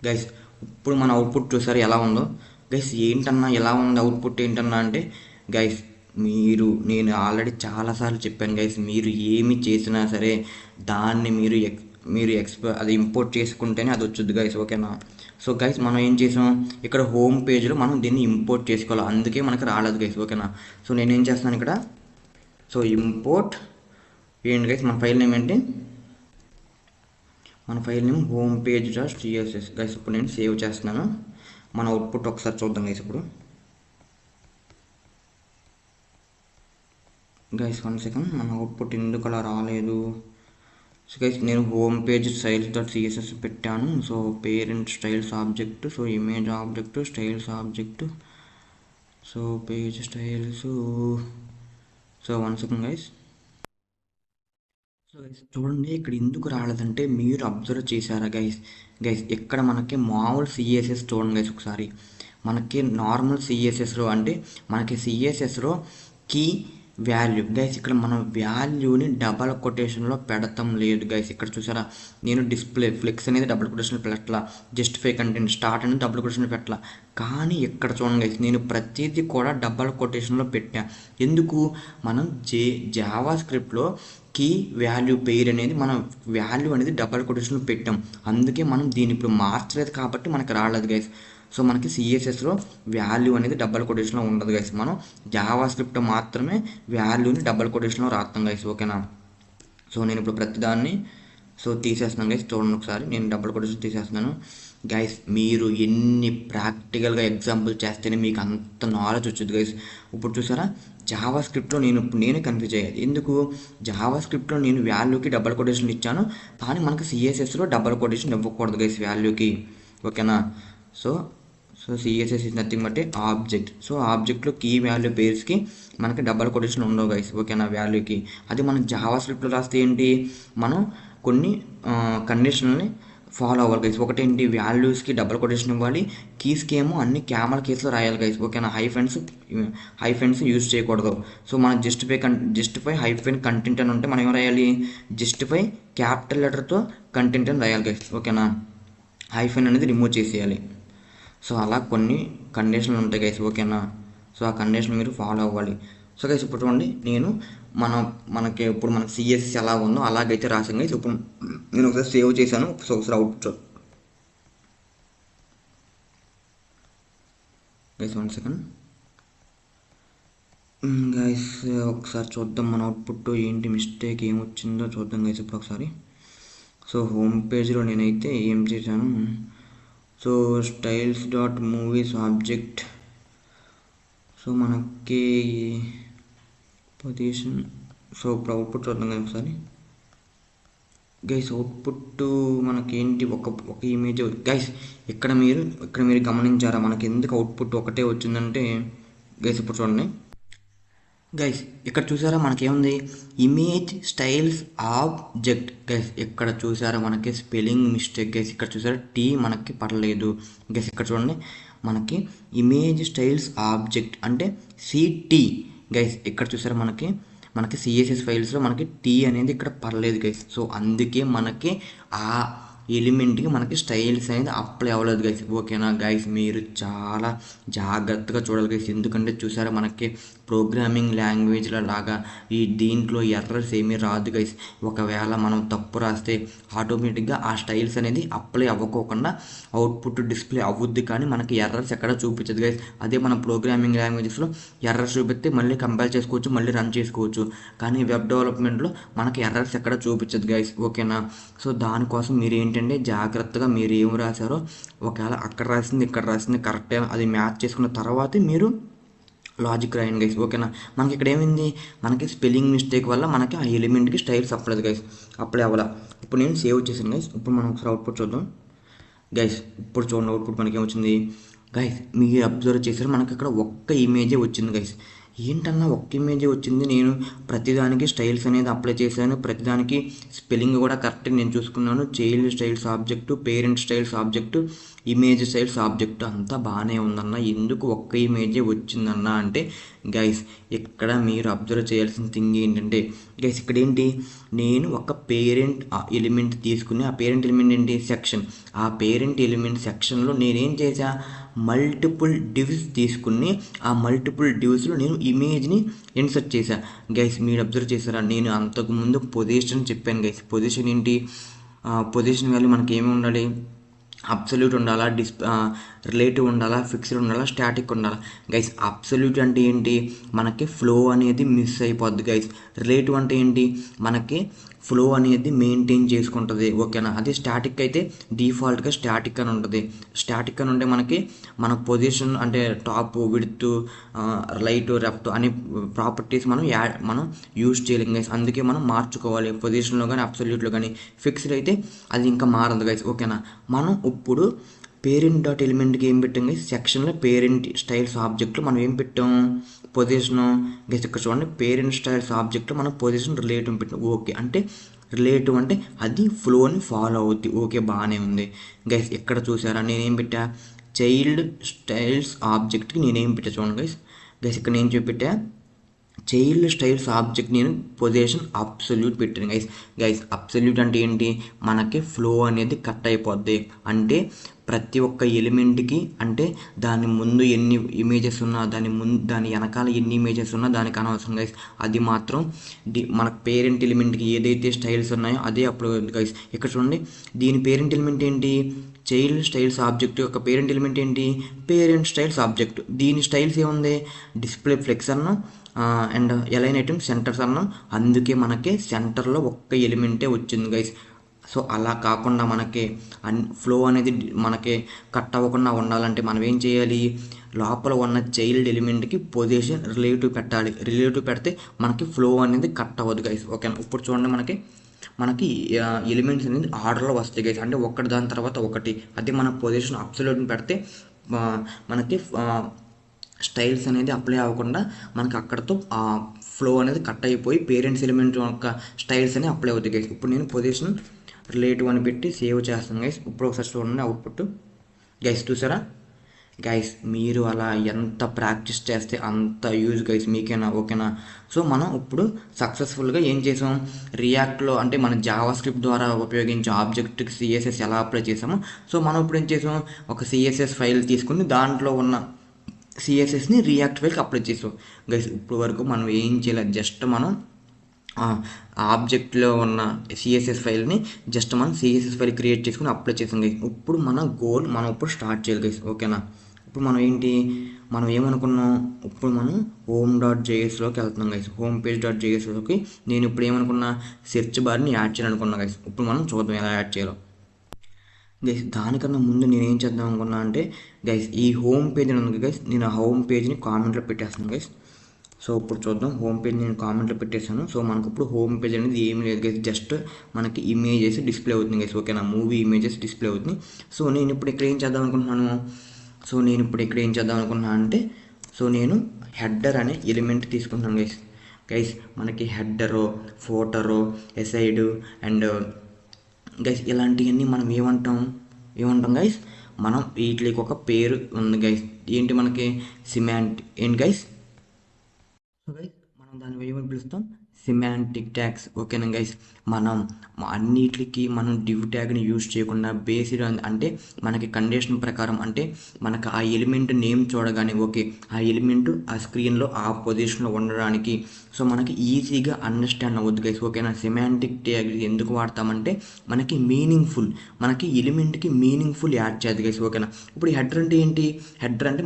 గైస్ ఇప్పుడు మన అవుట్పుట్ చూసారు ఎలా ఉందో గైస్. ఏంటన్నా ఎలా ఉంది అవుట్పుట్ ఏంటన్నా అంటే గైస్, నేను ఆల్రెడీ చాలాసార్లు చెప్పాను గైస్, మీరు ఏమి చేసినా సరే దాన్ని మీరు అది ఇంపోర్ట్ చేసుకుంటేనే అది వచ్చుద్ది గైస్. ఓకేనా. సో గైస్ మనం ఏం చేసాం, ఇక్కడ హోమ్ పేజ్లో మనం దీన్ని ఇంపోర్ట్ చేసుకోవాలి, అందుకే మనకి రాలేదు గైస్. ఓకేనా. సో నేనేం చేస్తున్నాను ఇక్కడ, సో ఇంపోర్ట్ ఏంటి గైస్, మన ఫైల్ నేమ్ ఏంటి, మన file name home page dot CSS guys. ఇప్పుడు నేను సేవ్ చేస్తున్నాను. మన అవుట్పుట్ ఒకసారి చూద్దాం గైస్. ఇప్పుడు గైస్ 1 సెకండ్, మన అవుట్పుట్ ఎందుకు అలా రాలేదు. సో గైస్ నేను home page styles dot CSS పెట్టాను. So parent styles object, so image object, styles object, so page styles. So 1 second guys. So guys చూడండి ఇక్కడ ఎందుకు రాలేదంటే మీరు అబ్జర్వ్ చేశారా గైస్. గైస్ ఇక్కడ మనకి మామూలు సిఎస్ఎస్ చూడండి గైస్ ఒకసారి. మనకి నార్మల్ సిఎస్ఎస్లో అంటే మనకి సిఎస్ఎస్లో కీ వాల్యూ గైస్ ఇక్కడ మనం వాల్యూని డబల్ కొటేషన్లో పెడతాం లేదు గైస్. ఇక్కడ చూసారా నేను డిస్ప్లే ఫ్లెక్స్ అనేది డబుల్ కొటేషన్ పెట్టలా, జస్టిఫై కంటెంట్ స్టార్ట్ అనేది డబుల్ కొటేషన్ పెట్టలా. కానీ ఇక్కడ చూడండి గైస్ నేను ప్రతిదీ కూడా డబల్ కొటేషన్లో పెట్టా. ఎందుకు? మనం జావా స్క్రిప్ట్లో కీ వాల్యూ పెయిర్ అనేది మనం వాల్యూ అనేది డబల్ కొటేషన్లో పెట్టాం. అందుకే మనం దీన్ని ఇప్పుడు మార్చలేదు కాబట్టి మనకి రాలేదు గైస్. సో మనకి సిఎస్ఎస్లో వాల్యూ అనేది డబల్ కొటేషన్లో ఉండదు గైస్. మనం జావా స్క్రిప్ట్ మాత్రమే వాల్యూని డబల్ కొటేషన్లో రాస్తాం గైస్. ఓకేనా? సో నేను ఇప్పుడు ప్రతిదాన్ని తీసేస్తున్నాను గైస్. చూడండి ఒకసారి నేను డబల్ కొటేషన్ తీసేస్తున్నాను గైస్. మీరు ఎన్ని ప్రాక్టికల్గా ఎగ్జాంపుల్ చేస్తేనే మీకు అంత నాలెడ్జ్ వచ్చింది గైస్. ఇప్పుడు చూసారా జావా స్క్రిప్ట్లో నేనే కన్ఫ్యూజ్ అయ్యేది. ఎందుకు? జావా స్క్రిప్ట్లో నేను వాల్యూకి డబల్ కొటేషన్ ఇచ్చాను, కానీ మనకి సిఎస్ఎస్లో డబల్ కొటేషన్ ఇవ్వకూడదు గైస్ వాల్యూకి. ఓకేనా? So CSS is nothing but object. So ఆబ్జెక్ట్లో కీ వాల్యూ పేర్స్కి మనకి డబల్ కొటేషన్ ఉండవు గైస్. ఓకేనా? వాల్యూకి. అది మనం జావా స్క్రిప్ట్లో రాస్తే ఏంటి, మనం కొన్ని కండిషన్ని ఫాలో అవ్వాలి గైస్. ఒకటేంటి, వాల్యూస్కి డబల్ కొటేషన్ ఇవ్వాలి, కీస్కి ఏమో అన్ని క్యామల్ కేసులో రాయాలి గైస్. ఓకేనా? హైఫెన్స్ యూజ్ చేయకూడదు. సో మనం జస్టిఫై హైఫెన్ కంటెంట్ అని ఉంటే మనం ఏం రాయాలి, జస్టిఫై క్యాపిటల్ లెటర్తో కంటెంట్ అని రాయాలి గైస్. ఓకేనా? హైఫెన్ అనేది రిమూవ్ చేసేయాలి. సో అలా కొన్ని కండిషన్లు ఉంటాయి గైస్. ఓకేనా? సో ఆ కండిషన్ మీరు ఫాలో అవ్వాలి. సో గైస్ ఇప్పుడు చూడండి నేను మనకి ఇప్పుడు మనకి సిఎస్ఎస్ ఎలా ఉందో అలాగైతే రాసాను గైస్. ఇప్పుడు నేను ఒకసారి సేవ్ చేశాను. సో ఒకసారి అవుట్పుట్ గైస్ 1 సెకండ్ గైస్. ఒకసారి చూద్దాం మన అవుట్పుట్ ఏంటి, మిస్టేక్ ఏమొచ్చిందో చూద్దాం గైస్ ఇప్పుడు ఒకసారి. సో హోమ్ పేజ్లో నేనైతే ఏం చేశాను, so styles dot movies object. So మనకి పొజిషన్. సో ఇప్పుడు అవుట్పుట్ చూద్దాం కదా ఒకసారి గైస్. అవుట్పుట్ మనకేంటి, ఒక ఇమేజ్ గైస్. ఇక్కడ మీరు గమనించారా మనకి ఎందుకు అవుట్పుట్ ఒకటే వచ్చిందంటే గైస్ ఇప్పుడు చూడండి గైస్. ఇక్కడ చూసారా మనకేముంది, ఇమేజ్ స్టైల్స్ ఆబ్జెక్ట్ గైస్. ఇక్కడ చూసారా మనకి స్పెల్లింగ్ మిస్టేక్ గైస్. ఇక్కడ చూసారా టీ మనకి పడలేదు గైస్. ఇక్కడ చూడండి మనకి ఇమేజ్ స్టైల్స్ ఆబ్జెక్ట్ అంటే సిటీ గైస్. ఇక్కడ చూసారా మనకి సిఎస్ఎస్ ఫైల్స్లో మనకి టీ అనేది ఇక్కడ పర్లేదు గైస్. సో అందుకే మనకి ఆ ఎలిమెంట్కి మనకి స్టైల్స్ అనేది అప్లై అవ్వలేదు గైస్. ఓకేనా గైస్? మీరు చాలా జాగ్రత్తగా చూడాలి గైస్. ఎందుకంటే చూసారా మనకి ప్రోగ్రామింగ్ లాంగ్వేజ్ల లాగా దీంట్లో ఎర్రర్స్ ఏమీ రాదు గైస్. ఒకవేళ మనం తప్పు రాస్తే ఆటోమేటిక్గా ఆ స్టైల్స్ అనేది అప్లై అవ్వకోకుండా అవుట్పుట్ డిస్ప్లే అవ్వుద్ది, కానీ మనకి ఎర్రర్స్ ఎక్కడ చూపించదు గైస్. అదే మన ప్రోగ్రామింగ్ లాంగ్వేజెస్లో ఎర్రర్స్ చూపిస్తే మళ్ళీ కంపైల్ చేసుకోవచ్చు, మళ్ళీ రన్ చేసుకోవచ్చు, కానీ వెబ్ డెవలప్మెంట్లో మనకి ఎర్రర్స్ ఎక్కడ చూపించదు గైస్. ఓకేనా? సో దానికోసం మీరు ఏంటంటే జాగ్రత్తగా మీరు ఏం రాశారో ఒకవేళ అక్కడ రాసింది ఇక్కడ రాసింది కరెక్టే అది మ్యాచ్ చేసుకున్న తర్వాతే మీరు లాజిక్ రాయండి గైస్. ఓకేనా? మనకి ఇక్కడ ఏమైంది, మనకి స్పెల్లింగ్ మిస్టేక్ వల్ల మనకి ఆ ఎలిమెంట్కి స్టైల్స్ అవ్వలేదు గైస్, అప్లై అవ్వాల. ఇప్పుడు నేను సేవ్ చేశాను గైస్. ఇప్పుడు మనం ఒకసారి అవుట్పుట్ చూద్దాం గైస్. ఇప్పుడు చూడండి అవుట్పుట్ మనకి ఏమొచ్చింది గైస్. మీరు అబ్జర్వ్ చేశారు మనకి ఇక్కడ ఒక్క ఇమేజే వచ్చింది గైస్. ఏంటన్నా ఒక్క ఇమేజే వచ్చింది, నేను ప్రతిదానికి స్టైల్స్ అనేది అప్లై చేశాను, ప్రతిదానికి స్పెల్లింగ్ కూడా కరెక్ట్గా నేను చూసుకున్నాను. Child styles object, parent styles object, image styles object అంతా బాగానే ఉందన్న, ఎందుకు ఒక్క ఇమేజే వచ్చిందన్న అంటే గైస్ ఇక్కడ మీరు అబ్జర్వ్ చేయాల్సిన థింగ్ ఏంటంటే గైస్ ఇక్కడ ఏంటి, నేను ఒక పేరెంట్ ఎలిమెంట్ తీసుకుని ఆ పేరెంట్ ఎలిమెంట్ ఏంటి సెక్షన్, ఆ పేరెంట్ ఎలిమెంట్ సెక్షన్లో నేనేం చేశా మల్టిపుల్ డివ్స్ తీసుకుని ఆ మల్టిపుల్ డివ్స్లో నేను ఇమేజ్ని ఇన్సర్ట్ చేశా గైస్. మీరు అబ్జర్వ్ చేశారా, నేను అంతకుముందు పొజిషన్ చెప్పాను గైస్. పొజిషన్ ఏంటి, పొజిషన్ వాల్యూ మనకి ఏమి ఉండాలి, అబ్సల్యూట్ ఉండాలా, రిలేటివ్ ఉండాలా, ఫిక్స్డ్ ఉండాలా, స్టాటిక్ ఉండాలా గైస్. అబ్సల్యూట్ అంటే ఏంటి, మనకి ఫ్లో అనేది మిస్ అయిపోద్ది గైస్. రిలేటివ్ అంటే ఏంటి, మనకి ఫ్లో అనేది మెయింటైన్ చేసుకుంటుంది. ఓకేనా? అదే స్టాటిక్ అయితే డిఫాల్ట్గా స్టాటిక్ అని ఉంటుంది. స్టాటిక్ అని ఉంటే మన పొజిషన్ అంటే టాప్ విడ్త్ లైట్ లెఫ్ట్ అనే ప్రాపర్టీస్ మనం యూజ్ చేయలేం గైస్. అందుకే మనం మార్చుకోవాలి పొజిషన్లో కానీ అబ్సల్యూట్లో కానీ. ఫిక్స్డ్ అయితే అది ఇంకా మారదు గైస్. ఓకేనా? మనం ఇప్పుడు పేరెంట్ డాట్ ఎలిమెంట్కి ఏం పెట్టాం గైస్, సెక్షన్లో పేరెంట్ స్టైల్స్ ఆబ్జెక్ట్లో మనం ఏం పెట్టాం పొజిషను గైస్. ఇక్కడ చూడండి పేరెంట్ స్టైల్స్ ఆబ్జెక్ట్లో మనం పొజిషన్ రిలేటివ్ పెట్టాం. ఓకే అంటే రిలేటివ్ అంటే అది ఫ్లోని ఫాలో అవుద్ది. ఓకే, బాగానే ఉంది గైస్. ఎక్కడ చూసారా నేనేం పెట్టా, చైల్డ్ స్టైల్స్ ఆబ్జెక్ట్కి నేనేం పెట్టా చూడండి గైస్. గైస్ ఇక్కడ నేను చూపెట్టా చైల్డ్ స్టైల్స్ ఆబ్జెక్ట్ నేను పొజిషన్ అబ్సల్యూట్ పెట్టాను గైస్. గైస్ అబ్సల్యూట్ అంటే ఏంటి, మనకి ఫ్లో అనేది కట్ అయిపోద్ది. అంటే ప్రతి ఒక్క ఎలిమెంట్కి అంటే దాని ముందు ఎన్ని ఇమేజెస్ ఉన్నా దాని వెనకాల ఎన్ని ఇమేజెస్ ఉన్నా దానికి అనవసరం గైస్. అది మాత్రం మన పేరెంట్ ఎలిమెంట్కి ఏదైతే స్టైల్స్ ఉన్నాయో అదే అప్లోడ్ గైస్. ఇక్కడ చూడండి, దీని పేరెంట్ ఎలిమెంట్ ఏంటి, చైల్డ్ స్టైల్స్ ఆబ్జెక్ట్ యొక్క పేరెంట్ ఎలిమెంట్ ఏంటి, పేరెంట్ స్టైల్స్ ఆబ్జెక్ట్. దీని స్టైల్స్ ఏముంది, డిస్ప్లే ఫ్లెక్స్ అన్నాం అండ్ ఎలైన్ ఐటమ్ సెంటర్స్ అన్నాం. అందుకే మనకి సెంటర్లో ఒక్క ఎలిమెంటే వచ్చింది గైస్. సో అలా కాకుండా మనకి ఫ్లో అనేది మనకి కట్ అవ్వకుండా ఉండాలంటే మనం ఏం చేయాలి, లోపల ఉన్న చైల్డ్ ఎలిమెంట్కి పొజిషన్ రిలేటివ్ పెట్టాలి. రిలేటివ్ పెడితే మనకి ఫ్లో అనేది కట్ అవ్వదు గైస్. ఓకేనా, ఇప్పుడు చూడండి మనకి ఎలిమెంట్స్ అనేది ఆర్డర్లో వస్తాయి గైస్. అంటే ఒకటి దాని తర్వాత ఒకటి. అదే మన పొజిషన్ అబ్సల్యూట్ పెడితే మనకి స్టైల్స్ అనేది అప్లై అవ్వకుండా మనకి అక్కడతో ఫ్లో అనేది కట్ అయిపోయి పేరెంట్స్ ఎలిమెంట్ యొక్క స్టైల్స్ అనేవి అప్లై అవుతాయి గైస్. ఇప్పుడు నేను పొజిషన్ రిలేటివ్ అని పెట్టి సేవ్ చేస్తాను గైస్. ఇప్పుడు ఒకసారి చూడండి అవుట్పుట్ గైస్. చూసారా గైస్, మీరు అలా ఎంత ప్రాక్టీస్ చేస్తే అంత యూజ్ గైస్ మీకేనా. ఓకేనా, సో మనం ఇప్పుడు సక్సెస్ఫుల్గా ఏం చేసాం, రియాక్ట్లో అంటే మన జావా స్క్రిప్ట్ ద్వారా ఉపయోగించే ఆబ్జెక్ట్కి సిఎస్ఎస్ ఎలా అప్లై చేసామో, సో మనం ఇప్పుడు ఏం చేసాం, ఒక సిఎస్ఎస్ ఫైల్ తీసుకుని దాంట్లో ఉన్న సిఎస్ఎస్ని రియాక్ట్ ఫైల్కి అప్లై చేసాం గైస్. ఇప్పుడు వరకు మనం ఏం చేయలేదు, జస్ట్ మనం ఆబ్జెక్ట్లో ఉన్న సిఎస్ఎస్ ఫైల్ని జస్ట్ మనం సిఎస్ఎస్ ఫైల్ క్రియేట్ చేసుకుని అప్లై చేసాం గైస్. ఇప్పుడు మన గోల్ మనం ఇప్పుడు స్టార్ట్ చేయాలి గైస్. ఓకేనా, ఇప్పుడు మనం ఏంటి, మనం ఏమనుకున్నాం, ఇప్పుడు మనం home.jsలోకి వెళ్తున్నాం గైస్. హోమ్ పేజ్.jsలోకి నేను ఇప్పుడు ఏమనుకున్నా, సెర్చ్ బార్ని యాడ్ చేయాలనుకున్నా గైస్. ఇప్పుడు మనం చూద్దాం ఎలా యాడ్ చేయాలో గైస్. దానికన్నా ముందు నేను ఏం చేద్దాం అనుకున్నా అంటే గైస్, ఈ హోమ్ పేజ్ ఉంది గైస్, నేను ఆ హోమ్ పేజ్ని కామెంట్లో పెట్టేస్తాను గైస్. సో ఇప్పుడు చూద్దాం, హోమ్ పేజ్ నేను కామెంట్లో పెట్టేశాను. సో మనకు ఇప్పుడు హోమ్ పేజ్ అనేది ఏమీ లేదు గైస్, జస్ట్ మనకి ఇమేజెస్ డిస్ప్లే అవుతుంది గైస్. ఓకేనా, మూవీ ఇమేజెస్ డిస్ప్లే అవుతుంది. సో నేను ఇప్పుడు ఇక్కడ ఏం చేద్దాం అనుకుంటున్నాను, అంటే నేను హెడ్డర్ అనే ఎలిమెంట్ తీసుకుంటున్నాను గైస్. గైస్ మనకి హెడ్డరో ఫోటరో ఎసైడ్ అండ్ గైస్ ఇలాంటివన్నీ మనం ఏమంటాం గైస్, మనం వీటికి ఒక పేరు ఉంది గైస్. ఏంటి మనకి ఏంటి గైస్, సో గైస్ మనం దాన్ని ఏమని పిలుస్తాం, సిమాంటిక్ ట్యాగ్స్. ఓకేనా గైస్, మనం అన్నిటికి మనం డివ్ ట్యాగ్ని యూజ్ చేయకుండా బేస్డ్ అంటే మనకి కండిషన్ ప్రకారం అంటే మనకు ఆ ఎలిమెంట్ నేమ్ చూడగానే ఓకే ఆ ఎలిమెంట్ ఆ స్క్రీన్లో ఆ పొజిషన్లో ఉండడానికి సో మనకి ఈజీగా అండర్స్టాండ్ అవ్వద్దు గైస్. ఓకేనా, సిమాంటిక్ ట్యాగ్ ఎందుకు వాడతామంటే మనకి మనకి ఎలిమెంట్కి మీనింగ్ఫుల్ యాడ్ చేయాలి గైస్. ఓకేనా, ఇప్పుడు హెడర్ అంటే ఏంటి, హెడర్ అంటే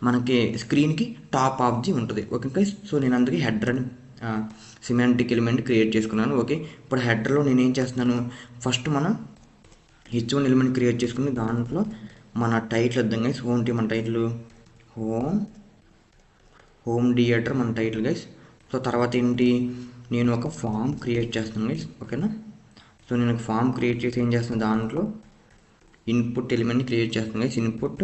మనకి స్క్రీన్కి టాప్ ఆఫ్ ది ఉంటుంది. ఓకే గైస్, సో నేను అందుకే హెడర్ అని సిమాంటిక్ ఎలిమెంట్ క్రియేట్ చేసుకున్నాను. ఓకే, ఇప్పుడు హెడర్లో నేను ఏం చేస్తున్నాను, ఫస్ట్ మనం h1 ఎలిమెంట్ క్రియేట్ చేసుకుని దాంట్లో మన టైటిల్ వద్దాం గైస్. మన టైటిల్ హోమ్ థియేటర్ మన టైటిల్ గైస్. సో తర్వాత ఏంటి, నేను ఒక ఫామ్ క్రియేట్ చేస్తాను గైస్. ఓకేనా, సో నేను ఒక ఫామ్ క్రియేట్ చేసి ఏం చేస్తాను, దాంట్లో ఇన్పుట్ ఎలిమెంట్ని క్రియేట్ చేస్తాను guys. Input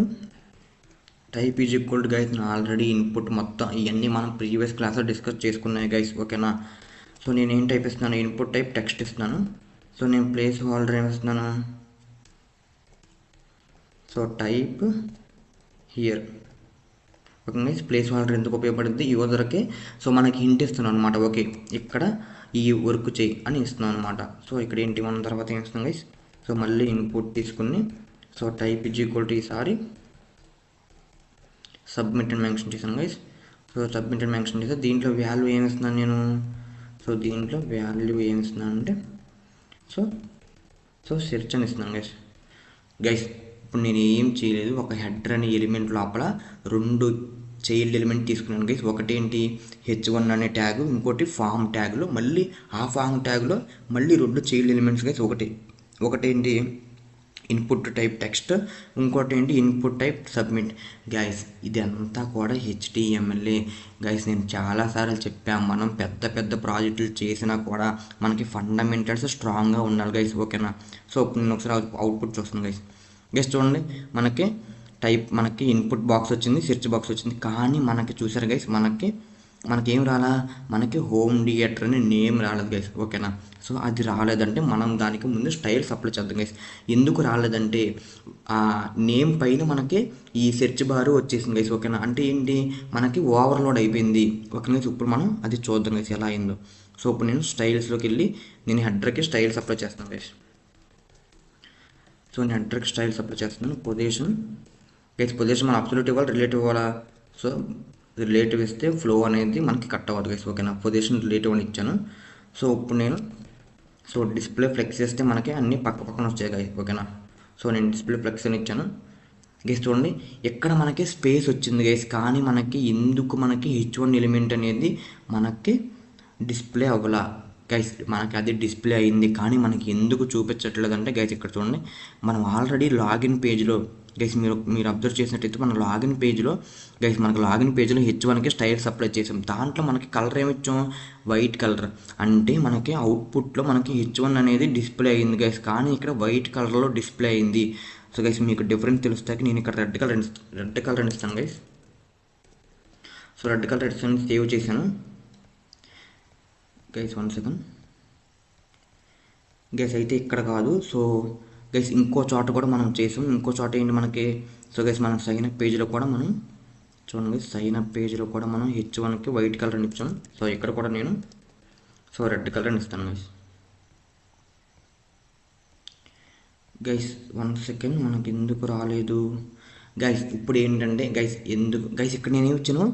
type is equal to guys, already input మొత్తం ఇవన్నీ మనం ప్రీవియస్ క్లాస్లో డిస్కస్ చేసుకున్నాయి గైస్. ఓకేనా, సో నేను ఏం టైప్ ఇస్తున్నాను, ఇన్పుట్ టైప్ టెక్స్ట్ ఇస్తున్నాను. సో నేను ప్లేస్ హోల్డర్ ఏమి ఇస్తున్నాను, so type here. Okay guys, place holder ఎందుకు ఉపయోగపడుతుంది, యూజర్కి సో మనకి హింట్ ఇస్తున్నాను అనమాట. ఓకే ఇక్కడ ఈ వర్క్ చేయి అని ఇస్తున్నాను అనమాట. సో ఇక్కడ ఏంటి మనం తర్వాత ఏం ఇస్తున్నాం గైస్, సో మళ్ళీ ఇన్పుట్ తీసుకుని so type is equal to ఈసారి సబ్మిట్ అని మెన్షన్ చేశాను గైస్. సో సబ్మిట్ అని మెన్షన్ చేస్తే దీంట్లో వాల్యూ ఏమి ఇస్తున్నాను నేను, సో దీంట్లో వాల్యూ ఏమి ఇస్తున్నాను అంటే సో సెర్చ్ అని ఇస్తున్నాను గైస్. ఇప్పుడు నేను ఏం చేయలేదు, ఒక హెడర్ అనే ఎలిమెంట్ లోపల రెండు చైల్డ్ ఎలిమెంట్ తీసుకున్నాను గైస్. ఒకటేంటి h1 అనే ట్యాగ్, ఇంకోటి ఫామ్ ట్యాగ్లో మళ్ళీ ఆ ఫామ్ ట్యాగ్లో మళ్ళీ రెండు చైల్డ్ ఎలిమెంట్స్ గైస్. ఒకటేంటి ఇన్పుట్ టైప్ టెక్స్ట్, ఇంకోటి ఏంటి ఇన్పుట్ టైప్ సబ్మిట్ గైస్. ఇదంతా కూడా HTML గైస్. నేను చాలాసార్లు చెప్పాను, మనం పెద్ద ప్రాజెక్టులు చేసినా కూడా మనకి ఫండమెంటల్స్ స్ట్రాంగ్గా ఉండాలి గైస్. ఓకేనా, సో నేను ఒకసారి అవుట్పుట్ చూస్తాను గైస్. చూడండి మనకి ఇన్పుట్ బాక్స్ వచ్చింది, సెర్చ్ బాక్స్ వచ్చింది, కానీ మనకి చూసారు గైస్ మనకి మనకేం రాలా, మనకి హోమ్ థియేటర్ అని నేమ్ రాలేదు గైస్, ఓకేనా. సో అది రాలేదంటే మనం దానికి ముందు స్టైల్స్ అప్లై చేద్దాం గైస్. ఎందుకు రాలేదంటే ఆ నేమ్ పైన మనకి ఈ సెర్చ్ బార్ వచ్చేసింది గైస్, ఓకేనా. అంటే ఏంటి, మనకి ఓవర్లోడ్ అయిపోయింది, ఓకేనా గైస్. ఇప్పుడు మనం అది చూద్దాం గైస్ ఎలా అయిందో. సో ఇప్పుడు నేను స్టైల్స్లోకి వెళ్ళి నేను హెడర్కి స్టైల్స్ అప్లై చేస్తాను గైస్. సో నేను హెడర్కి స్టైల్స్ అప్లై చేస్తున్నాను. పొజిషన్ గైస్, పొజిషన్ మనం అబ్సల్యూట్ ఇవ్వాలి, రిలేటివ్ ఇవ్వాలా. సో రిలేటివ్ ఇస్తే ఫ్లో అనేది మనకి కట్ అవ్వదు గైస్, ఓకేనా. పొజిషన్ రిలేటివ్ అని ఇచ్చాను. సో ఇప్పుడు నేను డిస్ప్లే ఫ్లెక్స్ చేస్తే మనకి అన్ని పక్క పక్కన వచ్చాయి గైస్, ఓకేనా. సో నేను డిస్ప్లే ఫ్లెక్స్ అని ఇచ్చాను గైస్. చూడండి ఎక్కడ మనకి స్పేస్ వచ్చింది గైస్, కానీ మనకి ఎందుకు మనకి H1 ఎలిమెంట్ అనేది మనకి డిస్ప్లే అవ్వలా గైస్. మనకి అది డిస్ప్లే అయింది కానీ మనకి ఎందుకు చూపించట్లేదు అంటే గైస్, ఇక్కడ చూడండి మనం ఆల్రెడీ లాగిన్ పేజ్లో గైస్, మీరు అబ్జర్వ్ చేసినట్టయితే మన లాగిన్ పేజ్లో గైస్, మనకు లాగిన్ పేజ్లో H1కి స్టైల్స్ అప్లై చేసాం. దాంట్లో మనకి కలర్ ఏమిచ్చాం, వైట్ కలర్. అంటే మనకి అవుట్పుట్లో మనకి H1 అనేది డిస్ప్లే అయింది గైస్, కానీ ఇక్కడ వైట్ కలర్లో డిస్ప్లే అయింది. సో గైస్ మీకు డిఫరెన్స్ తెలుస్తాకి నేను ఇక్కడ రెడ్ కలర్ అని ఇస్తాను గైస్. సో రెడ్ కలర్ ఇస్తాను, సేవ్ చేశాను గైస్. 1 second guys. అయితే ఇక్కడ కాదు, సో గైస్ ఇంకో చోట కూడా మనం చేసాం. ఇంకో చోట ఏంటి మనకి, సో గైస్ మనం సైన్ అప్ పేజ్లో కూడా మనం చూడండి, సైన్ అప్ పేజ్లో కూడా మనం H1కి వైట్ కలర్ అని ఇచ్చాం. సో ఇక్కడ కూడా నేను రెడ్ కలర్ అని ఇస్తాను గైస్. గైస్ 1 సెకండ్, మనకి ఎందుకు రాలేదు గైస్. ఇప్పుడు ఏంటంటే గైస్, ఎందుకు గైస్ ఇక్కడ నేను ఇచ్చాను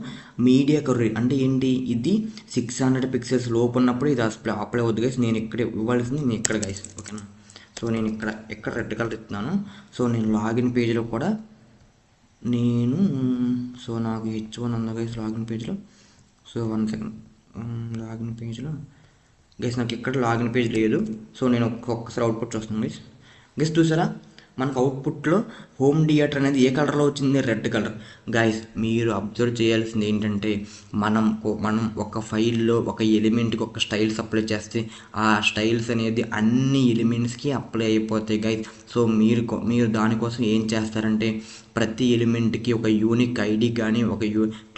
మీడియా కర్రీ అంటే ఏంటి, ఇది 600 పిక్సెల్స్ లోపు ఉన్నప్పుడు ఇది అప్లై అవుతుంది గైస్. నేను ఇక్కడ ఇవ్వాల్సింది నేను ఇక్కడ గైస్, ఓకేనా. సో నేను ఇక్కడ రెడ్ కలర్ ఇస్తున్నాను. సో నేను లాగిన్ పేజ్లో కూడా నేను నాకు H1 ఉంది గైస్ లాగిన్ పేజ్లో. సో 1 సెకండ్, లాగిన్ పేజ్లో గైస్ నాకు ఇక్కడ లాగిన్ పేజ్ లేదు. సో నేను ఒక్కసారి అవుట్పుట్ చూస్తాను గైస్. గైస్ చూసారా, మనకు అవుట్పుట్లో హోమ్ థియేటర్ అనేది ఏ కలర్లో వచ్చింది, రెడ్ కలర్. గైస్ మీరు అబ్జర్వ్ చేయాల్సింది ఏంటంటే, మనం ఒక ఫైల్లో ఒక ఎలిమెంట్కి ఒక స్టైల్స్ అప్లై చేస్తే ఆ స్టైల్స్ అనేది అన్ని ఎలిమెంట్స్కి అప్లై అయిపోతాయి గైస్. సో మీరు దానికోసం ఏం చేస్తారంటే, ప్రతి ఎలిమెంట్కి ఒక యూనిక్ ఐడి కానీ ఒక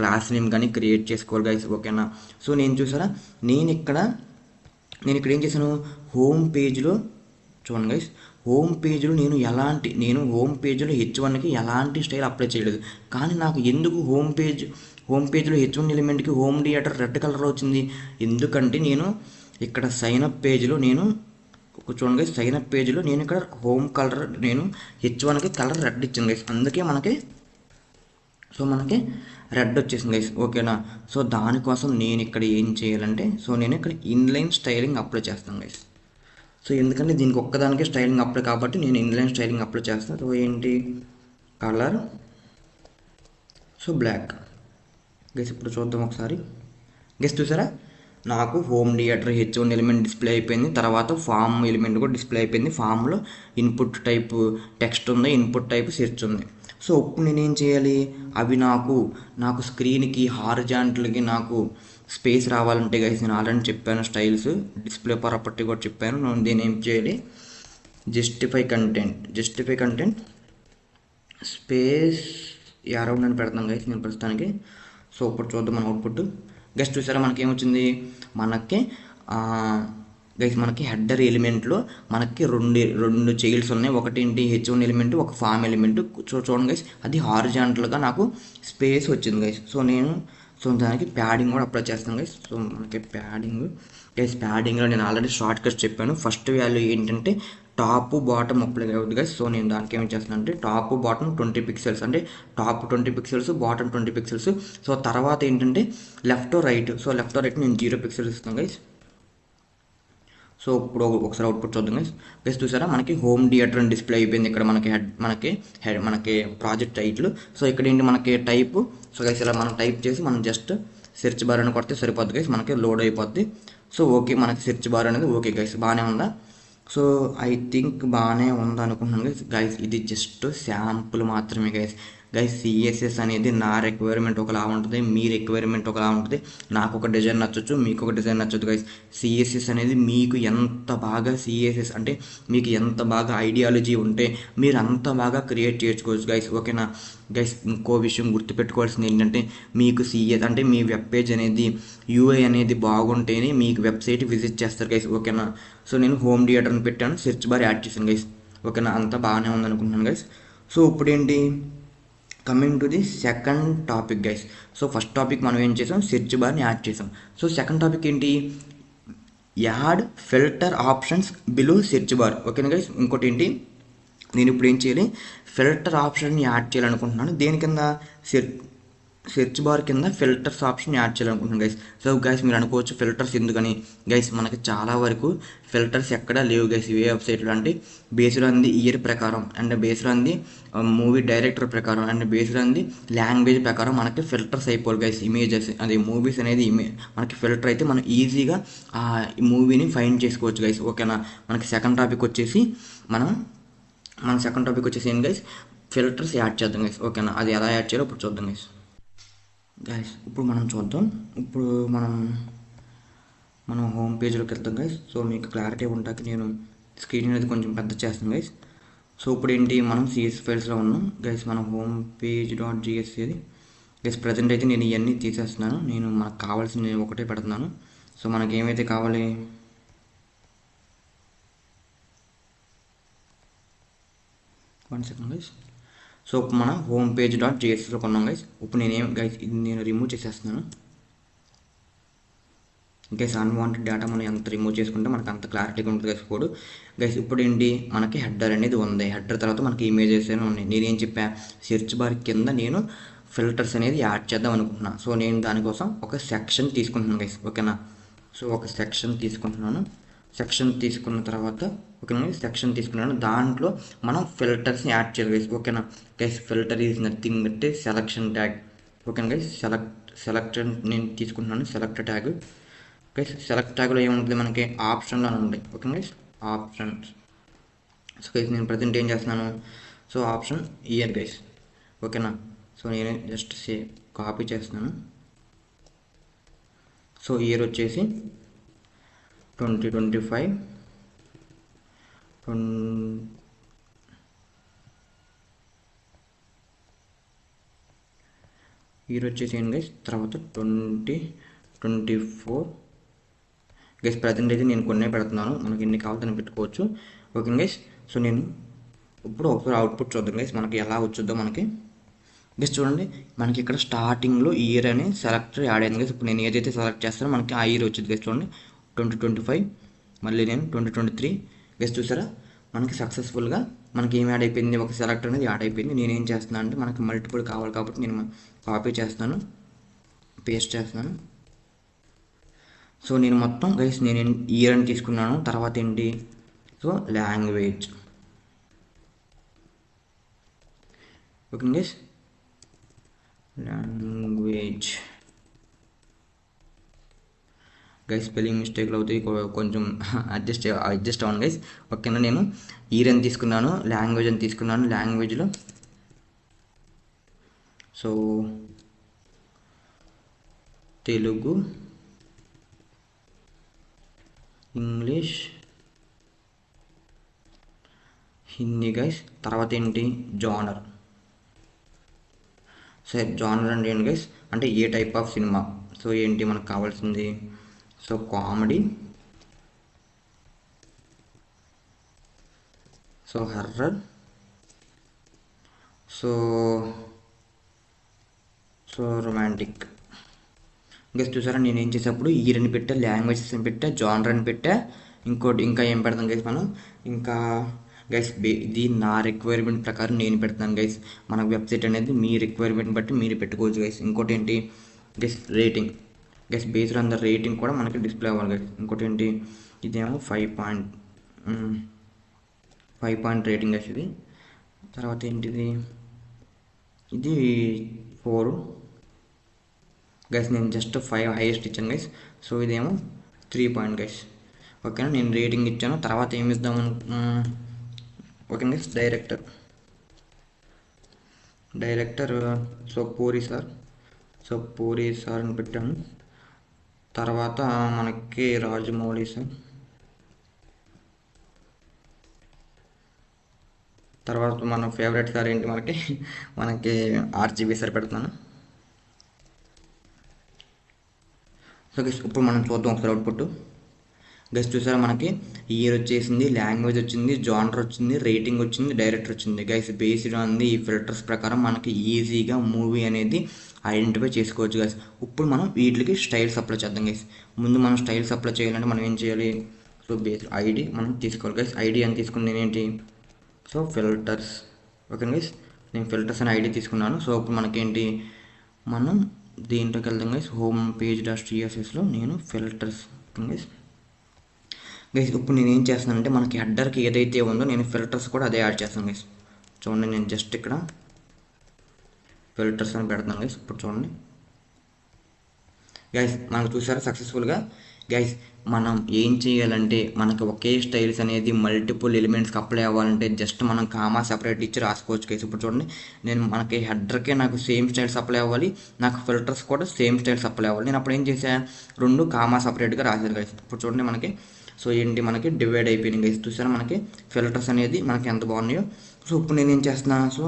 క్లాస్ నేమ్ కానీ క్రియేట్ చేసుకోవాలి గైస్, ఓకేనా. సో నేను ఇక్కడ ఏం చేశాను, హోమ్ పేజ్లో చూడండి గైస్, హోమ్ పేజ్లో నేను హోమ్ పేజ్లో H1కి ఎలాంటి స్టైల్ అప్లై చేయలేదు. కానీ నాకు ఎందుకు హోమ్ పేజ్లో H1 ఎలిమెంట్కి హోమ్ థియేటర్ రెడ్ కలర్లో వచ్చింది, ఎందుకంటే నేను ఇక్కడ సైన్అప్ పేజ్లో చూడండి గైస్, సైన్అప్ పేజ్లో నేను ఇక్కడ హోమ్ కలర్ నేను H1కి కలర్ రెడ్ ఇచ్చింది గైస్, అందుకే మనకి రెడ్ వచ్చేసింది గైస్, ఓకేనా. సో దానికోసం నేను ఇక్కడ ఏం చేయాలంటే, నేను ఇక్కడ ఇన్లైన్ స్టైలింగ్ అప్లై చేస్తాను గైస్. సో ఎందుకంటే దీనికి ఒక్కదానికే స్టైలింగ్ అప్లై కాబట్టి నేను ఇన్లైన్ స్టైలింగ్ అప్లై చేస్తాను. సో ఏంటి కలర్, సో బ్లాక్ గైస్. ఇప్పుడు చూద్దాం ఒకసారి గైస్. చూసారా, నాకు home theatre H1 element display అయిపోయింది, తర్వాత ఫామ్ ఎలిమెంట్ కూడా డిస్ప్లే అయిపోయింది. ఫామ్లో ఇన్పుట్ టైప్ టెక్స్ట్ ఉంది, ఇన్పుట్ టైప్ సెర్చ్ ఉంది. సో ఇప్పుడు నేనేం చేయాలి, అవి నాకు స్క్రీన్కి హారిజాంటల్కి నాకు స్పేస్ రావాలంటే గైస్, నేను ఆల్రెడీ చెప్పాను స్టైల్స్ డిస్ప్లే ప్రాపర్టీ కూడా చెప్పాను. నేను దీన్ని ఏం చేయాలి, జస్టిఫై కంటెంట్ స్పేస్ అరౌండ్ అని పెడతాను గైస్ నేను ప్రస్తుతానికి. సో ఇప్పుడు చూద్దాం మన అవుట్పుట్ గైస్. చూసారా మనకి ఏమొచ్చింది, మనకి హెడర్ ఎలిమెంట్లో మనకి రెండు చైల్డ్స్ ఉన్నాయి. ఒకటి ఏంటి H1 ఎలిమెంట్, ఒక ఫామ్ ఎలిమెంట్. చూడండి గైస్, అది హారిజాంటల్గా నాకు స్పేస్ వచ్చింది గైస్. సో దానికి ప్యాడింగ్ కూడా అప్లై చేస్తాం గైస్. సో మనకి ప్యాడింగ్లో నేను ఆల్రెడీ షార్ట్ కట్స్ చెప్పాను. ఫస్ట్ వాల్యూ ఏంటంటే టాప్ బాటమ్ అప్లై అవుతుంది గైస్. సో నేను దానికి ఏం చేస్తాను అంటే, టాప్ బాటమ్ 20 పిక్సెల్స్, అంటే top 20 pixels, bottom 20 pixels. So తర్వాత ఏంటంటే left right, so left right నేను 0 పిక్సెల్స్ ఇస్తాను గైస్. సో ఇప్పుడు ఒకసారి అవుట్పుట్ చూద్దాం గైస్. చూసారా మనకి హోమ్ థియేటర్ అని డిస్ప్లే అయిపోయింది. ఇక్కడ మనకి ప్రాజెక్ట్ టైటిల్. సో ఇక్కడ ఏంటి మనకి టైప్. సో గైస్ ఇలా మనం టైప్ చేసి మనం జస్ట్ సెర్చ్ బార్ అని కొడితే సరిపోద్ది గైస్, మనకి లోడ్ అయిపోద్ది. సో ఓకే, మనకి సెర్చ్ బార్ అనేది ఓకే గైస్, బాగానే ఉందా. సో ఐ థింక్ బాగానే ఉందా అనుకుంటున్నాను గైస్. ఇది జస్ట్ శాంపుల్ మాత్రమే గైస్. గైస్ సిఎస్ఎస్ అనేది నా రిక్వైర్మెంట్ ఒకలా ఉంటుంది, మీ రిక్వైర్మెంట్ ఒకలా ఉంటుంది. నాకు ఒక డిజైన్ నచ్చొచ్చు, మీకు ఒక డిజైన్ నచ్చొచ్చు గైస్. సిఎస్ఎస్ అనేది మీకు ఎంత బాగా సిఎస్ఎస్ అంటే మీకు ఎంత బాగా ఐడియాలజీ ఉంటే మీరు అంత బాగా క్రియేట్ చేసుకోవచ్చు గైస్. ఓకేనా గైస్, ఇంకో విషయం గుర్తుపెట్టుకోవాల్సింది ఏంటంటే మీకు సిఎస్ అంటే మీ వెబ్ పేజ్ అనేది యూఐ అనేది బాగుంటేనే మీకు వెబ్సైట్ విజిట్ చేస్తారు గైస్. ఓకేనా, సో నేను హోమ్ థియేటర్ని పెట్టాను, సెర్చ్ బార్ యాడ్ చేశాను గైస్. ఓకేనా, అంతా బాగానే ఉందనుకుంటున్నాను గైస్. సో ఇప్పుడు ఏంటి, coming to the second topic guys. So first topic మనం ఏం చేసాం, సెర్చ్ బార్ని యాడ్ చేసాం. సో సెకండ్ టాపిక్ ఏంటి, add filter options below search bar. ఓకేనా గైస్, ఇంకోటి ఏంటి, నేను ఇప్పుడు ఏం చేయాలి, ఫిల్టర్ ఆప్షన్ని యాడ్ చేయాలనుకుంటున్నాను. దేని కింద, సెర్చ్ బార్ కింద ఫిల్టర్స్ ఆప్షన్ యాడ్ చేయాలనుకుంటున్నాను గైస్. సో గైస్ మీరు అనుకోవచ్చు ఫిల్టర్స్ ఎందుకని. గైస్ మనకి చాలా వరకు ఫిల్టర్స్ ఎక్కడా లేవు గైస్ ఏ వెబ్సైట్లో అంటే బేస్డ్ ఆన్ ది ఇయర్ ప్రకారం and based on the movie director ప్రకారం and based on the language ప్రకారం మనకి ఫిల్టర్స్ అయిపోవాలి గైస్. ఇమేజెస్ అది మూవీస్ అనేది మనకి ఫిల్టర్ అయితే మనం ఈజీగా ఆ మూవీని ఫైండ్ చేసుకోవచ్చు గైస్. ఓకేనా, మనకి సెకండ్ టాపిక్ వచ్చేసి మన సెకండ్ టాపిక్ వచ్చేసి ఏం గైస్, ఫిల్టర్స్ యాడ్ చేద్దాం గైస్. ఓకేనా, అది ఎలా యాడ్ చేయాలో ఇప్పుడు చూద్దాం గైస్. గైస్ ఇప్పుడు మనం చూద్దాం, ఇప్పుడు మనం హోమ్ పేజ్లోకి వెళ్తాం గైస్. సో మీకు క్లారిటీ ఉంటాక నేను స్క్రీన్ అనేది కొంచెం పెద్ద చేస్తాను గైస్. సో ఇప్పుడు ఏంటి, మనం సిఎస్ ఫైల్స్లో ఉన్నాం గైస్. మనం హోమ్ పేజ్ డాట్ జిఎస్ ఇది గైస్. ప్రజెంట్ అయితే నేను ఇవన్నీ తీసేస్తున్నాను, నేను మనకు కావాల్సింది నేను ఒకటే పెడుతున్నాను. సో మనకి ఏమైతే కావాలి, వన్ సెకండ్ గైస్. సో మన హోమ్ పేజ్ డాట్ జిఎస్లో కొన్నాం గైస్. ఇప్పుడు నేను రిమూవ్ చేసేస్తున్నాను గైస్. అన్వాంటెడ్ డేటా మనం ఎంత రిమూవ్ చేసుకుంటే మనకు అంత క్లారిటీగా ఉంటుంది గైస్ కోడ్ గైస్. ఇప్పుడు ఏంటి, మనకి హెడర్ అనేది ఉంది, హెడర్ తర్వాత మనకి ఇమేజెస్ అనేవి ఉన్నాయి. నేనేం చెప్పా, సెర్చ్ బార్ కింద నేను ఫిల్టర్స్ అనేది యాడ్ చేద్దాం అనుకుంటున్నాను. సో నేను దానికోసం ఒక సెక్షన్ తీసుకుంటున్నాను గైస్. ఓకేనా, సో ఒక సెక్షన్ తీసుకుంటున్నాను. సెక్షన్ తీసుకున్న తర్వాత ఓకేనా, సెక్షన్ తీసుకున్నాను, దాంట్లో మనం ఫిల్టర్స్ని యాడ్ చేయాలి గైస్. ఓకేనా guys, filter is nothing but selection tag. ఓకేనా గైస్, సెలెక్ట్ నేను తీసుకుంటున్నాను సెలెక్ట్ ట్యాగ్ గైస్. సెలెక్ట్ ట్యాగ్లో ఏముంటుంది, మనకి ఆప్షన్లో ఉంటాయి. Okay guys, options. So guys నేను ప్రజెంట్ ఏం చేస్తున్నాను, సో ఆప్షన్ ఇయర్ గైస్. ఓకేనా, సో నేను జస్ట్ కాపీ చేస్తున్నాను. సో ఇయర్ వచ్చేసి 2025 ఇయర్ వచ్చేసి ఏంటి గైస్, తర్వాత 2024 గైస్. ప్రజెంట్ అయితే నేను కొన్నే పెడుతున్నాను, మనకి ఎన్ని కావాలని పెట్టుకోవచ్చు. ఓకే గైస్, సో నేను ఇప్పుడు ఒకసారి అవుట్పుట్ చూద్దాం గైస్, మనకి ఎలా వచ్చుద్దో మనకి గైస్. చూడండి మనకి ఇక్కడ స్టార్టింగ్లో ఇయర్ అని సెలెక్టర్ యాడ్ అయింది గైస్. ఇప్పుడు నేను ఏదైతే సెలెక్ట్ చేస్తానో మనకి ఆ ఇయర్ వచ్చింది గైస్. చూడండి 2025, మళ్ళీ నేను 2023 గైస్. చూసారా మనకి సక్సెస్ఫుల్గా మనకి ఏం యాడ్ అయిపోయింది, ఒక సెలెక్టర్ అనేది యాడ్ అయిపోయింది. నేను ఏం చేస్తున్నాను అంటే మనకి మల్టిపుల్ కావాలి కాబట్టి నేను కాపీ చేస్తున్నాను, పేస్ట్ చేస్తున్నాను. సో నేను మొత్తం గైస్ నేను ఇయర్ అని తీసుకున్నాను. తర్వాత ఏంటి, so language. Okay guys, language guys. Spelling మిస్టేక్లు అవుతాయి కొంచెం, అడ్జస్ట్ అవ్వండి గైస్. ఓకేనా, నేను ఇయర్ అని తీసుకున్నాను, లాంగ్వేజ్ అని తీసుకున్నాను. లాంగ్వేజ్లో so Telugu, English, Hindi guys. తర్వాత ఏంటి, జానర్. సరే జానర్ అంటే ఏంటి గైస్, అంటే ఏ టైప్ ఆఫ్ సినిమా. సో ఏంటి మనకు కావాల్సింది, so comedy, so horror, so romantic guys. చూసారా నేను ఏం చేసేప్పుడు ఇయర్ అని పెట్టా, లాంగ్వేజెస్ అని పెట్టా, జానర్ అని పెట్టా, ఇంకోటి ఇంకా ఏం పెడతాం గైస్ మనం, ఇంకా గైస్ ఇది నా రిక్వైర్మెంట్ ప్రకారం నేను పెడతాను గైస్. మన వెబ్సైట్ అనేది మీ రిక్వైర్మెంట్ బట్టి మీరు పెట్టుకోవచ్చు గైస్. ఇంకోటి ఏంటి guys, rating guys. Based on the rating కూడా మనకి డిస్ప్లే అవ్వాలి గైస్. ఇంకోటి ఏంటి, ఇదేమో 5 రేటింగ్ గైస్ ఇది. తర్వాత ఏంటిది, ఇది 4 గైస్. నేను జస్ట్ 5 హైయెస్ట్ ఇచ్చాను గైస్. సో ఇదేమో 3 గైస్. ఓకేనా, నేను రేటింగ్ ఇచ్చాను. తర్వాత ఏమి ఇద్దామను, okay guys, director so Puri sir. So Puri sir అని పెట్టాము. తర్వాత మనకి రాజమౌళి సార్. తర్వాత మన ఫేవరెట్ సార్ ఏంటి మనకి ఆర్జీబీ సార్ పెడుతున్నాను. సో గైస్ ఇప్పుడు మనం చూద్దాం ఒకసారి అవుట్పుట్. గైస్ చూసారా, మనకి ఇయర్ వచ్చేసింది, లాంగ్వేజ్ వచ్చింది, జానర్ వచ్చింది, రేటింగ్ వచ్చింది, డైరెక్టర్ వచ్చింది. గైస్ బేస్డ్ ఆన్ ది ఈ ఫిల్టర్స్ ప్రకారం మనకి ఈజీగా మూవీ అనేది ఐడెంటిఫై చేసుకోవచ్చు గైస్. ఇప్పుడు మనం వీటికి స్టైల్స్ అప్లై చేద్దాం గైస్. ముందు మనం స్టైల్స్ అప్లై చేయాలంటే మనం ఏం చేయాలి? సో బేస్ ఐడి మనం తీసుకోవాలి గైస్. ఐడి అని తీసుకుంది నేనేంటి? So filters. ఓకే గైస్, నేను ఫిల్టర్స్ అని ఐడి తీసుకున్నాను. సో ఇప్పుడు మనకేంటి, మనం దీంట్లోకి వెళ్దాం గైస్. హోమ్ పేజ్ .cssలో నేను ఫిల్టర్స్. Okay guys. గైస్ ఇప్పుడు నేను ఏం చేస్తానంటే మనకి హెడర్కి ఏదైతే ఉందో నేను ఫిల్టర్స్ కూడా అదే యాడ్ చేస్తాను గైస్. చూడండి, నేను జస్ట్ ఇక్కడ ఫిల్టర్స్ అని పెడతాను గైస్. ఇప్పుడు చూడండి గైస్, మనకు చూసారా సక్సెస్ఫుల్గా. గైస్ మనం ఏం చేయాలంటే మనకి ఒకే స్టైల్స్ అనేది మల్టిపుల్ ఎలిమెంట్స్కి అప్లై అవ్వాలంటే జస్ట్ మనం కామా సెపరేట్ ఇచ్చి రాసుకోవచ్చు గైస్. ఇప్పుడు చూడండి, నేను మనకి హెడర్కే నాకు సేమ్ స్టైల్స్ అప్లై అవ్వాలి, నాకు ఫిల్టర్స్ కూడా సేమ్ స్టైల్స్ అప్లై అవ్వాలి. నేను అప్పుడు ఏం చేశాను, రెండు కామా సపరేట్గా రాశాను గైస్. ఇప్పుడు చూడండి మనకి సో ఏంటి, మనకి డివైడ్ అయిపోయింది గైస్. చూసారా మనకి ఫిల్టర్స్ అనేది మనకి ఎంత బాగున్నాయో. సో ఇప్పుడు నేను ఏం చేస్తున్నాను, సో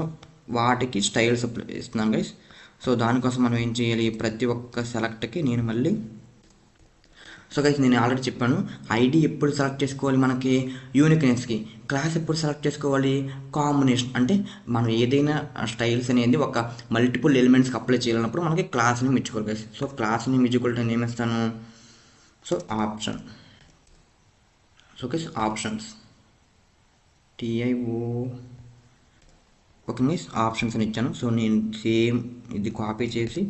వాటికి స్టైల్స్ అప్లై ఇస్తున్నాను గైస్. సో దానికోసం మనం ఏం చేయాలి, ప్రతి ఒక్క సెలెక్ట్కి నేను మళ్ళీ సో గైస్ నేను ఆల్రెడీ చెప్పాను, ఐడి ఎప్పుడు సెలెక్ట్ చేసుకోవాలి, మనకి యూనిక్నెస్కి. క్లాస్ ఎప్పుడు సెలెక్ట్ చేసుకోవాలి, కాంబినేషన్. అంటే మనం ఏదైనా స్టైల్స్ అనేది ఒక మల్టిపుల్ ఎలిమెంట్స్కి అప్లై చేయాలన్నప్పుడు మనకి క్లాస్ని మెచ్చుకోవాలి గైస్. సో క్లాస్ని మెచ్చుకోవాలి నేను ఏమిస్తాను, so option. So guys options TIO. Okay guys, options అని ఇచ్చాను. సో నేను సేమ్ ఇది కాపీ చేసి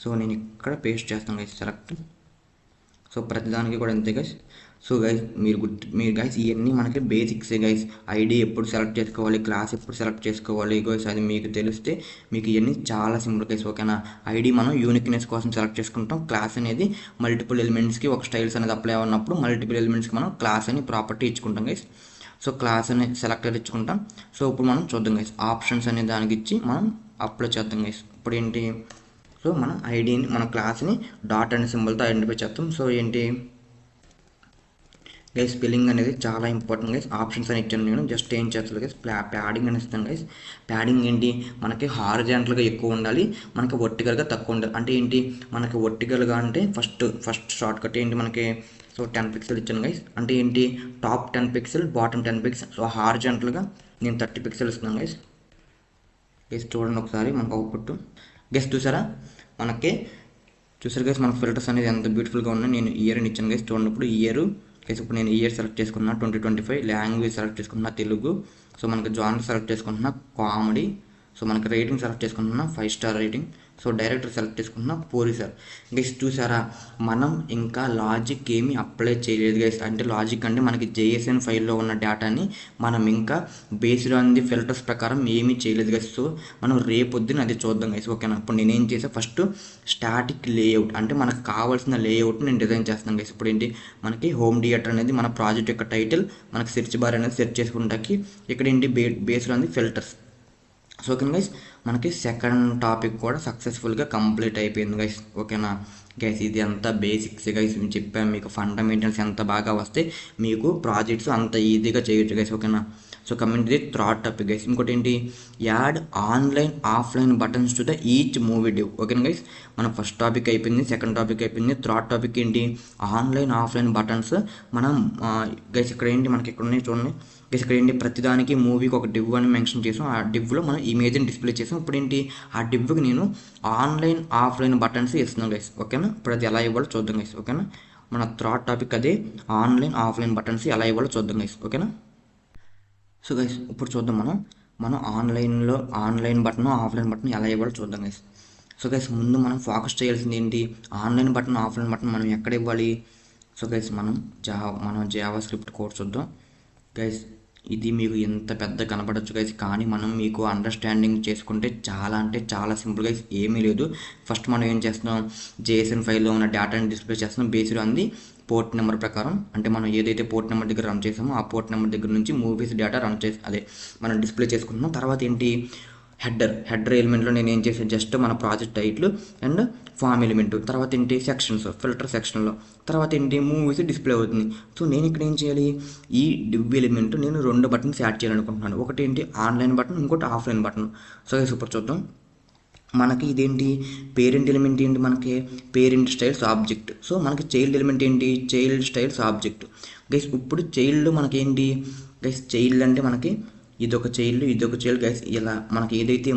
సో నేను ఇక్కడ పేస్ట్ చేస్తాను గైస్, సెలెక్ట్. సో ప్రతిదానికి కూడా అంతే గైస్. సో గైస్ మీరు గైస్ ఇవన్నీ మనకి బేసిక్సే గైస్. ఐడి ఎప్పుడు సెలెక్ట్ చేసుకోవాలి, క్లాస్ ఎప్పుడు సెలెక్ట్ చేసుకోవాలి గైస్, అది మీకు తెలిస్తే మీకు ఇవన్నీ చాలా సింపుల్ గైస్. ఓకేనా. ఐడి మనం యూనిక్నెస్ కోసం సెలెక్ట్ చేసుకుంటాం, క్లాస్ అనేది మల్టిపుల్ ఎలిమెంట్స్కి ఒక స్టైల్స్ అనేది అప్లై అవ్వనప్పుడు మల్టిపుల్ ఎలిమెంట్స్కి మనం క్లాస్ అని ప్రాపర్టీ ఇచ్చుకుంటాం గైస్. సో క్లాస్ అనే సెలెక్టర్ ఇచ్చుకుంటాం. సో ఇప్పుడు మనం చూద్దాం గైస్, ఆప్షన్స్ అనే దానికి ఇచ్చి మనం అప్లై చేద్దాం గైస్. ఇప్పుడు ఏంటి, సో మనం ఐడిని మన క్లాస్ని డాట్ అనే సింబల్తో ఐడెంటిఫై చేస్తాం. సో ఏంటి గైస్, స్పెల్లింగ్ అనేది చాలా ఇంపార్టెంట్ గైస్. ఆప్షన్స్ అని ఇచ్చాను నేను, జస్ట్ ఏం చేస్తాను గైస్, ప్యాడింగ్ అని ఇస్తాను గైస్. ప్యాడింగ్ ఏంటి, మనకి హారిజాంటల్గా ఎక్కువ ఉండాలి, మనకి వర్టికల్గా తక్కువ ఉండాలి. అంటే ఏంటి, మనకి వర్టికల్గా అంటే ఫస్ట్ షార్ట్ కట్ ఏంటి మనకి, సో 10 పిక్సెల్ ఇచ్చాను గైస్. అంటే ఏంటి, top 10 pixel, bottom 10 pixel. So హారిజాంటల్గా నేను 30 పిక్సెల్ ఇస్తున్నాను గైస్. గైస్ చూడండి ఒకసారి మనకు అవుట్పుట్. గైస్ చూసారా చూసారు గైస్, మన ఫిల్టర్స్ అనేది ఎంత బ్యూటిఫుల్గా ఉన్నాయి. నేను ఇయర్ అని ఇచ్చాను గైస్. చూడండి ఇప్పుడు ఇయర్ గైస్, ఇప్పుడు నేను ఇయర్ సెలెక్ట్ చేసుకున్నా 2025, లాంగ్వేజ్ సెలెక్ట్ చేసుకున్నా తెలుగు. సో మనకి జానర్ సెలెక్ట్ చేసుకుంటున్నా కామెడీ. సో మనకి రేటింగ్ సెలెక్ట్ చేసుకుంటున్నా 5 star rating. So director select చేసుకుంటున్నా పూరి సార్. గైస్ చూసారా, మనం ఇంకా లాజిక్ ఏమీ అప్లై చేయలేదు గైస్. అంటే లాజిక్ అంటే మనకి JSON ఫైల్లో ఉన్న డేటాని మనం ఇంకా బేస్డ్ ఆన్ ది ఫిల్టర్స్ ప్రకారం ఏమీ చేయలేదు గైస్. సో మనం రేపొద్దున అది చూద్దాం గైస్. ఓకేనా. ఇప్పుడు నేనేం చేసా, ఫస్ట్ స్టాటిక్ లేఅవుట్ అంటే మనకు కావాల్సిన లేఅవుట్ నేను డిజైన్ చేస్తాను గైస్. ఇప్పుడు ఏంటి, మనకి హోమ్ థియేటర్ అనేది మన ప్రాజెక్ట్ యొక్క టైటిల్, మనకి సెర్చ్ బార్ అనేది సెర్చ్ చేసుకుంటాకి. ఇక్కడ ఏంటి based on the filters. So okay guys, మనకి సెకండ్ టాపిక్ కూడా సక్సెస్ఫుల్గా కంప్లీట్ అయిపోయింది గైస్. ఓకేనా గైస్, ఇది అంతా బేసిక్స్ గైస్. నేను చెప్పాను మీకు, ఫండమెంటల్స్ ఎంత బాగా వస్తే మీకు ప్రాజెక్ట్స్ అంత ఈజీగా చేయొచ్చు గైస్. ఓకేనా. So coming to the third topic guys, ఇంకోటి ఏంటి, add online offline buttons to the each movie div. ఓకేనా గైస్, మన ఫస్ట్ టాపిక్ అయిపోయింది, సెకండ్ టాపిక్ అయిపోయింది, థర్డ్ టాపిక్ ఏంటి, ఆన్లైన్ ఆఫ్లైన్ బటన్స్. మనం గైస్ ఇక్కడ ఏంటి, మనకి ఇక్కడ ఉన్నాయి చూడండి గైస్. ఇక్కడ ఏంటి, ప్రతిదానికి మూవీకి ఒక డివ్ అని మెన్షన్ చేసాం, ఆ డివ్లో మనం ఇమేజ్ని డిస్ప్లే చేసాం. ఇప్పుడు ఏంటి, ఆ డివ్కి నేను ఆన్లైన్ ఆఫ్లైన్ బటన్స్ ఇస్తున్నాను గైస్. ఓకేనా. ఇప్పుడు అది ఎలా ఇవ్వాలో చూద్దాం గైస్. ఓకేనా, మన థర్డ్ టాపిక్ అదే, ఆన్లైన్ ఆఫ్లైన్ బటన్స్ ఎలా ఇవ్వాలో చూద్దాం గైస్. ఓకేనా. సో గైస్ ఇప్పుడు చూద్దాం మనం ఆన్లైన్ బటన్ ఆఫ్లైన్ బటన్ ఎలా ఇవ్వాలో చూద్దాం గైస్. సో గైస్ ముందు మనం ఫోకస్ చేయాల్సింది ఏంటి, ఆన్లైన్ బటన్ ఆఫ్లైన్ బటన్ మనం ఎక్కడ ఇవ్వాలి. సో గైస్ మనం జావా స్క్రిప్ట్ కోడ్ చూద్దాం గైస్. ఇది మీకు ఎంత పెద్ద కనపడచ్చు గైస్, కానీ మనం మీకు అండర్స్టాండింగ్ చేసుకుంటే చాలా అంటే చాలా సింపుల్ గైస్. ఏమీ లేదు, ఫస్ట్ మనం ఏం చేస్తున్నాం, JSON ఫైల్లో ఉన్న డేటాని డిస్ప్లే చేస్తున్నాం based on the port number ప్రకారం. అంటే మనం ఏదైతే పోర్ట్ నెంబర్ దగ్గర రన్ చేసామో ఆ పోర్ట్ నెంబర్ దగ్గర నుంచి మూవీస్ డేటా రన్ చేసి అదే మనం డిస్ప్లే చేసుకుంటున్నాం. తర్వాత ఏంటి, హెడర్ ఎలిమెంట్లో నేను ఏం చేసాను, జస్ట్ మన project title and form element, తర్వాత ఏంటి సెక్షన్స్, ఫిల్టర్ సెక్షన్లో, తర్వాత ఏంటి మూవీస్ డిస్ప్లే అవుతుంది. సో నేను ఇక్కడ ఏం చేయాలి, ఈ డివ్ ఎలిమెంట్ నేను 2 బటన్స్ యాడ్ చేయాలనుకుంటున్నాను. ఒకటి ఏంటి ఆన్లైన్ బటన్, ఇంకోటి ఆఫ్లైన్ బటన్. సో సూపర్ చూద్దాం. మనకి ఇదేంటి పేరెంట్ ఎలిమెంట్ ఏంటి, మనకి పేరెంట్ స్టైల్స్ ఆబ్జెక్ట్. సో మనకి చైల్డ్ ఎలిమెంట్ ఏంటి, చైల్డ్ స్టైల్స్ ఆబ్జెక్ట్. గైస్ ఇప్పుడు చైల్డ్ మనకి ఏంటి గైస్, చైల్డ్ అంటే మనకి ఇదొక చైల్డ్ గైస్. ఇలా మనకి ఏదైతే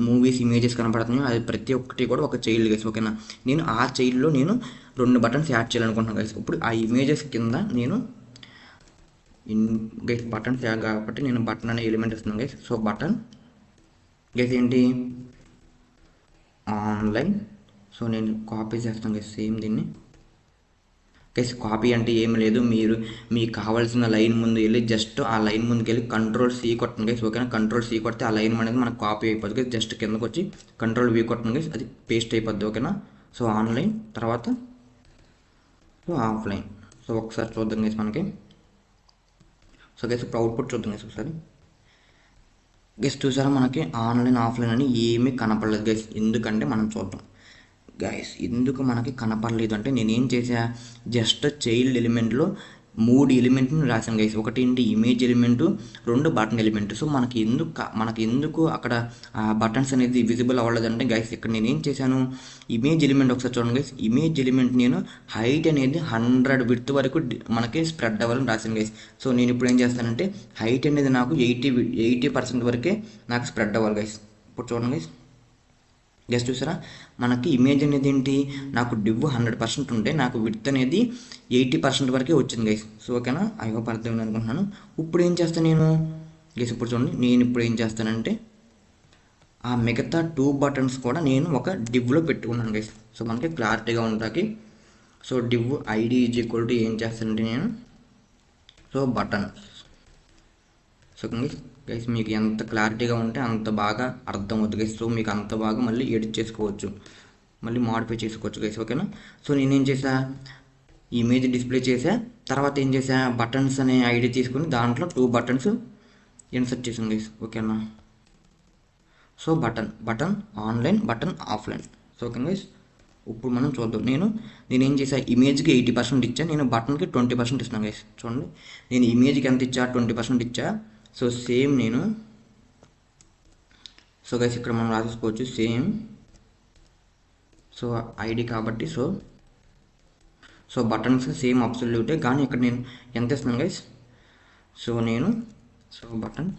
మూవీస్ ఇమేజెస్ కనపడుతున్నాయో అది ప్రతి ఒక్కటి కూడా ఒక చైల్డ్ గైస్. ఓకేనా, నేను ఆ చైల్డ్లో నేను 2 బటన్స్ యాడ్ చేయాలనుకుంటున్నాను గైస్. ఇప్పుడు ఆ ఇమేజెస్ కింద నేను గైస్ బటన్స్ కాబట్టి నేను బటన్ అనే ఎలిమెంట్ ఇస్తున్నాను గైస్. సో బటన్ గైస్ ఏంటి ఆన్లైన్. సో నేను కాపీ చేస్తాను గైస్ సేమ్ దీన్ని. గైస్ కాపీ అంటే ఏమి లేదు, మీరు మీకు కావాల్సిన లైన్ ముందు వెళ్ళి జస్ట్ ఆ లైన్ ముందుకు వెళ్ళి Ctrl+C కొట్టండి గైస్. ఓకేనా, Ctrl+C కొడితే ఆ లైన్ అనేది మనకు కాపీ అయిపోద్ది గైస్. జస్ట్ కిందకు వచ్చి Ctrl+V కొట్టండి గైస్, అది పేస్ట్ అయిపోద్ది. ఓకేనా, సో ఆన్లైన్ తర్వాత సో ఆఫ్లైన్. సో ఒకసారి చూద్దాం గైస్ మనకి. సో గైస్ ఇప్పుడు అవుట్పుట్ చూద్దాం గైస్ ఒకసారి. గైస్ చూసారా, మనకి ఆన్లైన్ ఆఫ్లైన్ అని ఏమీ కనపడలేదు గైస్. ఎందుకంటే మనం చూద్దాం గైస్, ఎందుకు మనకి కనపడలేదు అంటే నేనేం చేసా, జస్ట్ చైల్డ్ ఎలిమెంట్లో 3 ఎలిమెంట్ని రాశాను గైస్. ఒకటి ఏంటి image element, 2 button element. So మనకి ఎందుకు అక్కడ బటన్స్ అనేది విజిబుల్ అవ్వలేదంటే గైస్, ఇక్కడ నేనేం చేశాను, ఇమేజ్ ఎలిమెంట్ ఒకసారి చూడండి గైస్. ఇమేజ్ ఎలిమెంట్ నేను హైట్ అనేది 100 విడ్త్ వరకు మనకి స్ప్రెడ్ అవ్వాలని రాశాను గైస్. సో నేను ఇప్పుడు ఏం చేస్తానంటే హైట్ అనేది నాకు 80% వరకే నాకు స్ప్రెడ్ అవ్వాలి గైస్. ఇప్పుడు చూడండి గైస్, గైస్ చూసారా, మనకి ఇమేజ్ అనేది ఏంటి, నాకు డివ్ 100% ఉంటే నాకు విడ్త్ అనేది 80% వరకే వచ్చింది గైస్. సో ఓకేనా, ఐ హోప్ అర్థమైంది అనుకుంటున్నాను. ఇప్పుడు ఏం చేస్తాను నేను గైస్, ఇప్పుడు చూడండి, నేను ఇప్పుడు ఏం చేస్తానంటే ఆ మిగతా 2 బటన్స్ కూడా నేను ఒక డివ్లో పెట్టుకున్నాను గైస్. సో మనకి క్లారిటీగా ఉంటాకి. So div ID is equal to ఏం చేస్తానంటే నేను సో బటన్. సో గైస్ మీకు ఎంత క్లారిటీగా ఉంటే అంత బాగా అర్థం అవుతుంది గైస్. సో మీకు అంత బాగా మళ్ళీ ఎడిట్ చేసుకోవచ్చు, మళ్ళీ మాడిఫై చేసుకోవచ్చు గైస్. ఓకేనా, సో నేనేం చేసా, ఇమేజ్ డిస్ప్లే చేసా, తర్వాత ఏం చేసా, బటన్స్ అనే ఐడి తీసుకుని దాంట్లో 2 బటన్స్ ఇన్సర్ట్ చేసాను గైస్. ఓకేనా, so button online, button offline. So okay guys, ఇప్పుడు మనం చూద్దాం. నేనేం చేసా, ఇమేజ్కి 80% ఇచ్చా, నేను బటన్కి 20% ఇస్తున్నాను గైస్. చూడండి, నేను ఇమేజ్కి ఎంత ఇచ్చా, 20% ఇచ్చా. సో సేమ్ నేను సో గైస్ ఇక్కడ మనం రాసేసుకోవచ్చు సేమ్. సో ఐడి కాబట్టి సో బటన్స్ సేమ్ అబ్సల్యూటే, కానీ ఇక్కడ నేను ఎంత ఇస్తున్నాను గైస్. సో నేను బటన్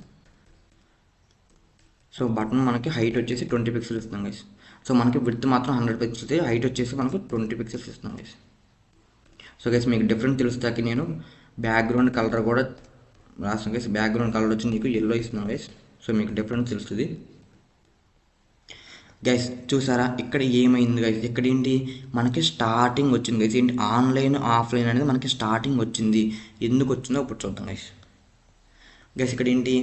మనకి హైట్ వచ్చేసి 20 పిక్సెల్స్ ఇస్తున్నాం గైస్. సో మనకి విడ్త్ మాత్రం 100 పిక్సెల్స్, హైట్ వచ్చేసి మనకు 20 పిక్సెల్స్ ఇస్తున్నాం గైస్. సో గైస్ మీకు డిఫరెంట్ తెలుస్తాకి నేను బ్యాక్గ్రౌండ్ కలర్ కూడా రాస్తాను గైస్. బ్యాక్గ్రౌండ్ కలర్ వచ్చి నీకు ఎల్లో ఇస్తున్నాం గైస్. సో మీకు డిఫరెంట్ తెలుస్తుంది గైస్. చూసారా ఇక్కడ ఏమైంది గైస్, ఇక్కడ ఏంటి మనకి స్టార్టింగ్ వచ్చింది గైస్. ఏంటి ఆన్లైన్ ఆఫ్లైన్ అనేది మనకి స్టార్టింగ్ వచ్చింది. ఎందుకు వచ్చిందో ఇప్పుడు చూద్దాం గైస్. ఇక్కడ ఏంటి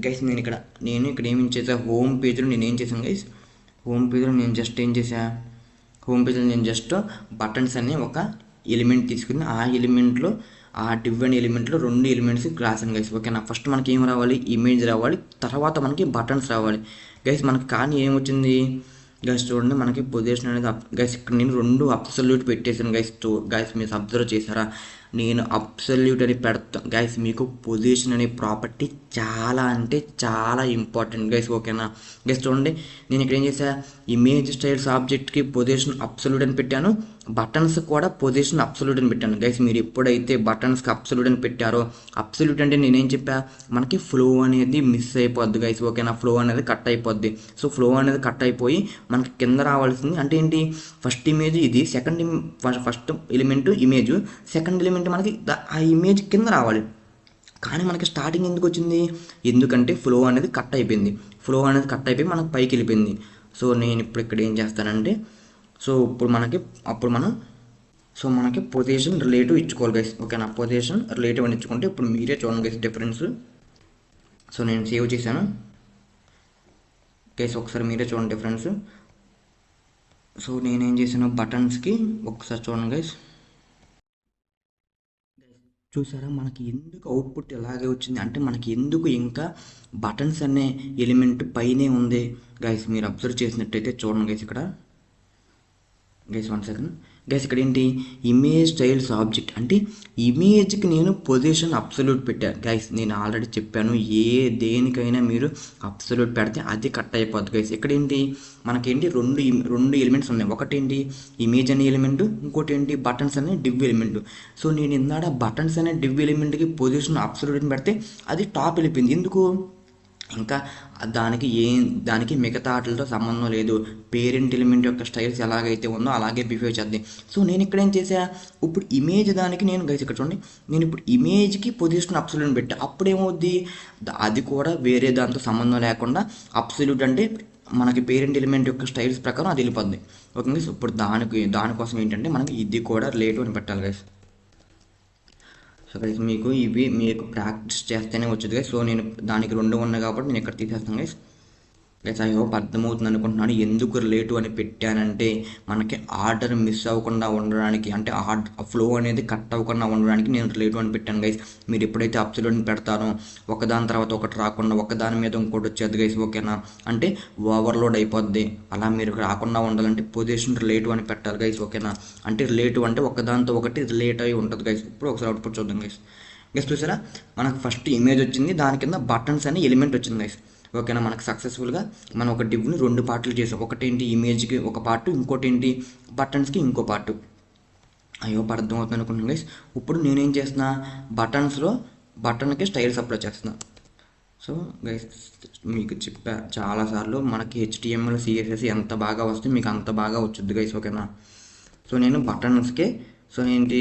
గైస్, నేను ఇక్కడ ఏమి చేసా, హోమ్ పేజ్లో నేను ఏం చేశాను గైస్, హోమ్ పేజ్లో నేను జస్ట్ బటన్స్ అనే ఒక ఎలిమెంట్ తీసుకుని ఆ ఎలిమెంట్లో ఆ డివ్ అనే ఎలిమెంట్లో 2 ఎలిమెంట్స్ రాసాను గైస్. ఓకేనా, ఫస్ట్ మనకి ఏం రావాలి, ఇమేజ్ రావాలి, తర్వాత మనకి బటన్స్ రావాలి గైస్. మనకి కానీ ఏమొచ్చింది గైస్, చూడండి మనకి పొజిషన్ అనేది గైస్ ఇక్కడ నేను 2 అబ్సల్యూట్ పెట్టేసాను గైస్. గైస్ మీరు అబ్జర్వ్ చేశారా, నేను అబ్సల్యూట్ అని పెడతాను గైస్. మీకు పొజిషన్ అనే ప్రాపర్టీ చాలా అంటే చాలా ఇంపార్టెంట్ గైస్. ఓకేనా గైస్, చూడండి నేను ఇక్కడ ఏం చేసా, ఇమేజ్ స్టైల్స్ ఆబ్జెక్ట్కి పొజిషన్ అబ్సల్యూట్ అని పెట్టాను, బటన్స్ కూడా పొజిషన్ అబ్సల్యూట్ అని పెట్టాను గైస్. మీరు ఎప్పుడైతే బటన్స్కి అబ్సల్యూట్ అని పెట్టారో, అబ్సల్యూట్ అంటే నేనేం చెప్పా, మనకి ఫ్లో అనేది మిస్ అయిపోద్ది గైస్. ఓకేనా, ఫ్లో అనేది కట్ అయిపోద్ది. సో ఫ్లో అనేది కట్ అయిపోయి మనకి కింద రావాల్సింది అంటే ఏంటి, ఫస్ట్ ఇమేజ్ ఇది, first element image, second element మనకి ఆ ఇమేజ్ కింద రావాలి. కానీ మనకి స్టార్టింగ్ ఎందుకు వచ్చింది, ఎందుకంటే ఫ్లో అనేది కట్ అయిపోయింది. ఫ్లో అనేది కట్ అయిపోయి మనకు పైకి వెళ్ళిపోయింది. సో నేను ఇప్పుడు ఇక్కడ ఏం చేస్తానంటే, సో ఇప్పుడు మనకి పొజిషన్ రిలేటివ్ ఇచ్చుకోవాలి గైస్. ఓకేనా, పొజిషన్ రిలేటివ్ అని ఇచ్చుకుంటే ఇప్పుడు మీరే చూడండి గైస్ డిఫరెన్స్. సో నేను సేవ్ చేశాను గైస్, ఒకసారి మీరే చూడండి డిఫరెన్స్. సో నేనేం చేశాను, బటన్స్కి ఒకసారి చూడండి గైస్. చూసారా మనకి ఎందుకు అవుట్పుట్ ఇలాగే వచ్చింది అంటే మనకి ఎందుకు ఇంకా బటన్స్ అనే ఎలిమెంట్ పైనే ఉంది గైస్. మీరు అబ్జర్వ్ చేసినట్టయితే చూడండి గైస్ ఇక్కడ. గైస్ 1 సెకండ్ గైస్, ఇక్కడ ఏంటి ఇమేజ్ స్టైల్స్ ఆబ్జెక్ట్ అంటే ఇమేజ్కి నేను పొజిషన్ అబ్సల్యూట్ పెట్టాను గైస్. నేను ఆల్రెడీ చెప్పాను దేనికైనా మీరు అబ్సల్యూట్ పెడితే అది కట్ అయిపోద్ది గైస్. ఇక్కడ ఏంటి మనకేంటి రెండు ఎలిమెంట్స్ ఉన్నాయి. ఒకటి ఏంటి ఇమేజ్ అనే ఎలిమెంట్, ఇంకోటి ఏంటి బటన్స్ అనే డివ్ ఎలిమెంట్. సో నేను ఇందాడ బటన్స్ అనే డివ్ ఎలిమెంట్కి పొజిషన్ అబ్సల్యూట్ పెడితే అది టాప్ వెళ్ళిపోయింది. ఎందుకు ఇంకా దానికి మిగతా ఆటలతో సంబంధం లేదు. పేరెంట్ ఎలిమెంట్ యొక్క స్టైల్స్ ఎలాగైతే ఉందో అలాగే బిహేవ్ చేద్ది. సో నేను ఇక్కడ ఏం చేసా, ఇప్పుడు ఇమేజ్ దానికి నేను గైస్ ఇక్కడ చూడండి, నేను ఇప్పుడు ఇమేజ్కి పొజిషన్ అబ్సల్యూట్ పెట్టా. అప్పుడేమవుద్ది అది కూడా వేరే దాంతో సంబంధం లేకుండా అబ్సల్యూట్ అంటే మనకి పేరెంట్ ఎలిమెంట్ యొక్క స్టైల్స్ ప్రకారం అది వెళ్ళిపోద్ది. ఓకే గైస్, ఇప్పుడు దానికోసం ఏంటంటే మనకి ఇది కూడా రిలేటివ్ అని పెట్టాలి గైస్. సో గైస్ మీకు ప్రాక్టీస్ చేస్తేనే వచ్చేది గైస్. సో నేను దానికి 2 ఉన్నాయి కాబట్టి నేను ఇక్కడ తీసేస్తాను గైస్. గైస్ ఐ హోప్ అర్థమవుతుంది అనుకుంటున్నాను. ఎందుకు రిలేటివ్ అని పెట్టానంటే మనకి ఆర్డర్ మిస్ అవ్వకుండా ఉండడానికి, అంటే ఫ్లో అనేది కట్ అవ్వకుండా ఉండడానికి నేను రిలేటివ్ అని పెట్టాను గైస్. మీరు ఎప్పుడైతే అబ్సల్యూట్ పెడతానో ఒకదాని తర్వాత ఒకటి రాకుండా ఒకదాని మీద ఇంకోటి వచ్చేది గైస్. ఓకేనా, అంటే ఓవర్లోడ్ అయిపోద్ది. అలా మీరు రాకుండా ఉండాలంటే పొజిషన్ రిలేటివ్ అని పెట్టాలి గైస్. ఓకేనా, అంటే రిలేటివ్ అంటే ఒకదానితో ఒకటి రిలేట్ అయి ఉంటుంది గైస్. ఇప్పుడు ఒకసారి అవుట్పుట్ చూద్దాం గైస్. గైస్ చూసారా మనకు ఫస్ట్ ఇమేజ్ వచ్చింది, దాని కింద బటన్స్ అనే ఎలిమెంట్ వచ్చింది గైస్. ఓకేనా, మనకు సక్సెస్ఫుల్గా మనం ఒక డివ్ని 2 పార్ట్లు చేసాం. ఒకటి ఏంటి ఇమేజ్కి ఒక పార్ట్, ఇంకోటి ఏంటి బటన్స్కి ఇంకో పార్ట్. అయ్యో అర్థమవుతుంది అనుకుంటున్నాను గైస్. ఇప్పుడు నేనేం చేస్తున్నా, బటన్కి స్టైల్స్ అప్లై చేస్తున్నా. సో గైస్ మీకు చెప్పా చాలాసార్లు మనకి HTML CSS ఎంత బాగా వస్తే మీకు అంత బాగా వచ్చుద్ది గైస్. ఓకేనా, సో నేను బటన్స్కే సో ఏంటి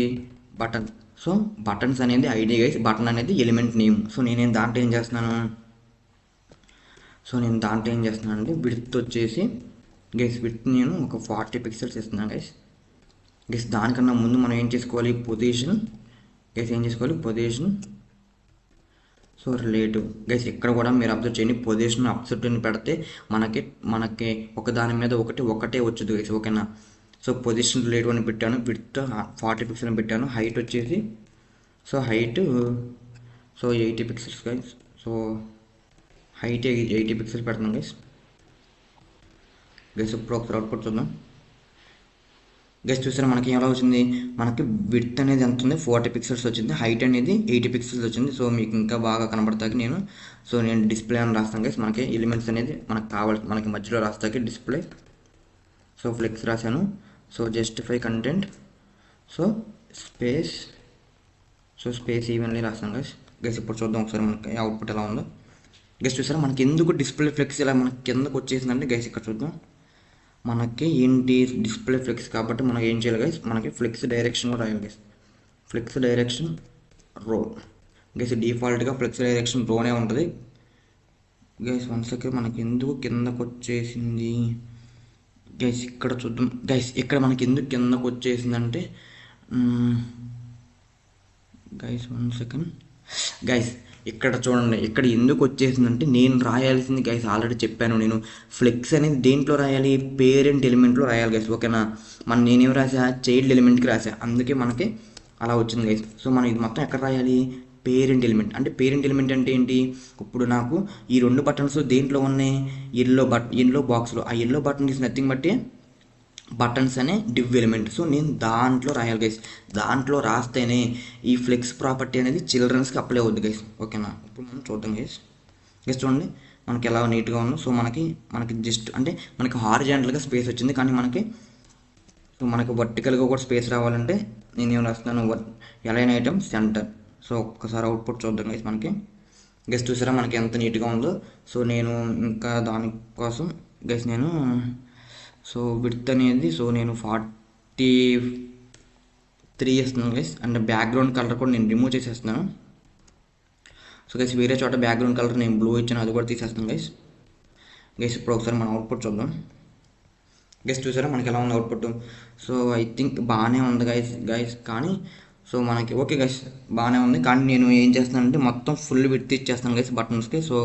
బటన్స్ అనేది ఐడి గైస్, బటన్ అనేది ఎలిమెంట్ నేమ్. సో నేనేం దాంట్లో ఏం చేస్తున్నాను అంటే విడ్త్ వచ్చేసి గైస్ విడ్త్ నేను ఒక 40 పిక్సెల్స్ ఇస్తున్నాను గైస్. దానికన్నా ముందు మనం ఏం చేసుకోవాలి, పొజిషన్ సో రిలేటివ్ గైస్. ఇక్కడ కూడా మీరు అబ్జర్వ్ చేయండి, పొజిషన్ అబ్సల్యూట్ పెడితే మనకి ఒకదాని మీద ఒకటే వచ్చుద్ది గైస్. ఓకేనా, సో పొజిషన్ రిలేటివ్ అని పెట్టాను, విడ్త్ 40 పిక్సెల్ అని పెట్టాను, హైట్ వచ్చేసి so 80 pixels guys. So height 80 pixels పెడుతున్నాం గైస్. ఇప్పుడు ఒకసారి అవుట్పుట్ చూద్దాం గైస్. చూసారా మనకి ఎలా వచ్చింది, మనకి విడ్త్ అనేది ఎంత ఉంది 40 పిక్సెల్స్ వచ్చింది, హైట్ అనేది 80 పిక్సెల్స్ వచ్చింది. సో మీకు ఇంకా బాగా కనబడతాకి నేను డిస్ప్లే అని రాస్తాను గైస్. మనకి ఎలిమెంట్స్ అనేది మనకి మధ్యలో రాస్తాకి డిస్ప్లే. సో ఫ్లెక్స్ రాశాను, so justify content, so space evenly రాస్తాను గైస్. ఇప్పుడు చూద్దాం ఒకసారి మనకి అవుట్పుట్ ఎలా ఉందో గైస్. చూసారా మనకి ఎందుకు డిస్ప్లే ఫ్లెక్స్ ఇలా మనకి కిందకు వచ్చేసిందంటే గైస్ ఇక్కడ చూద్దాం, మనకి ఏంటి డిస్ప్లే ఫ్లెక్స్ కాబట్టి మనం ఏం చేయాలి గైస్, మనకి ఫ్లెక్స్ డైరెక్షన్ రాయాలి గైస్. ఫ్లెక్స్ డైరెక్షన్ రో గైస్, డిఫాల్ట్గా ఫ్లెక్స్ డైరెక్షన్ రోనే ఉంటుంది గైస్. 1 సెకండ్ మనకి ఎందుకు కిందకు వచ్చేసింది గైస్, ఇక్కడ చూద్దాం గైస్. ఇక్కడ మనకి ఎందుకు కిందకు వచ్చేసిందంటే గైస్ 1 సెకండ్ గైస్, ఇక్కడ చూడండి ఇక్కడ ఎందుకు వచ్చేసిందంటే నేను రాయాల్సింది గైస్ ఆల్రెడీ చెప్పాను. నేను ఫ్లెక్స్ అనేది దేంట్లో రాయాలి, పేరెంట్ ఎలిమెంట్లో రాయాలి గైస్. ఓకేనా, నేనేం రాసా, చైల్డ్ ఎలిమెంట్కి రాసా, అందుకే మనకి అలా వచ్చింది గైస్. సో మనం ఇది మొత్తం ఎక్కడ రాయాలి, పేరెంట్ ఎలిమెంట్. అంటే పేరెంట్ ఎలిమెంట్ అంటే ఏంటి, ఇప్పుడు నాకు ఈ 2 బటన్స్ దేంట్లో ఉన్నాయి, ఎల్లో బాక్స్లో. ఆ ఎల్లో బటన్ ఈజ్ నథింగ్ బట్టి బటన్స్ అనే డివ్ ఎలిమెంట్. సో నేను దాంట్లో రాయాలి గైస్. దాంట్లో రాస్తేనే ఈ ఫ్లెక్స్ ప్రాపర్టీ అనేది చిల్డ్రన్స్కి అప్లై అవుద్ది గైస్. ఓకేనా, ఇప్పుడు మనం చూద్దాం గైస్. చూడండి మనకి ఎలా నీట్గా ఉందో. సో మనకి జస్ట్ అంటే మనకి హారిజాంటల్గా స్పేస్ వచ్చింది, కానీ మనకి వర్టికల్గా కూడా స్పేస్ రావాలంటే నేనేం రాస్తాను, ఎలైన్ ఐటమ్ సెంటర్. సో ఒక్కసారి అవుట్పుట్ చూద్దాం గైస్. మనకి చూసారా మనకి ఎంత నీట్గా ఉందో. సో నేను ఇంకా దానికోసం గైస్ సో విడ్త్ అనేది నేను 43 ఇస్తున్నాను గైస్. అండ్ బ్యాక్గ్రౌండ్ కలర్ కూడా నేను రిమూవ్ చేసేస్తున్నాను. సో గైస్ వేరే చోట బ్యాక్గ్రౌండ్ కలర్ నేను బ్లూ ఇచ్చాను, అది కూడా తీసేస్తాను గైస్. ఇప్పుడు ఒకసారి మనం అవుట్పుట్ చూద్దాం చూసారా మనకి ఎలా ఉంది అవుట్పుట్. సో ఐ థింక్ బాగానే ఉంది గైస్ కానీ సో మనకి ఓకే గైస్ బాగానే ఉంది. కానీ నేను ఏం చేస్తానంటే మొత్తం ఫుల్ విడ్త్ ఇచ్చేస్తాను గైస్ బటన్స్కి. సో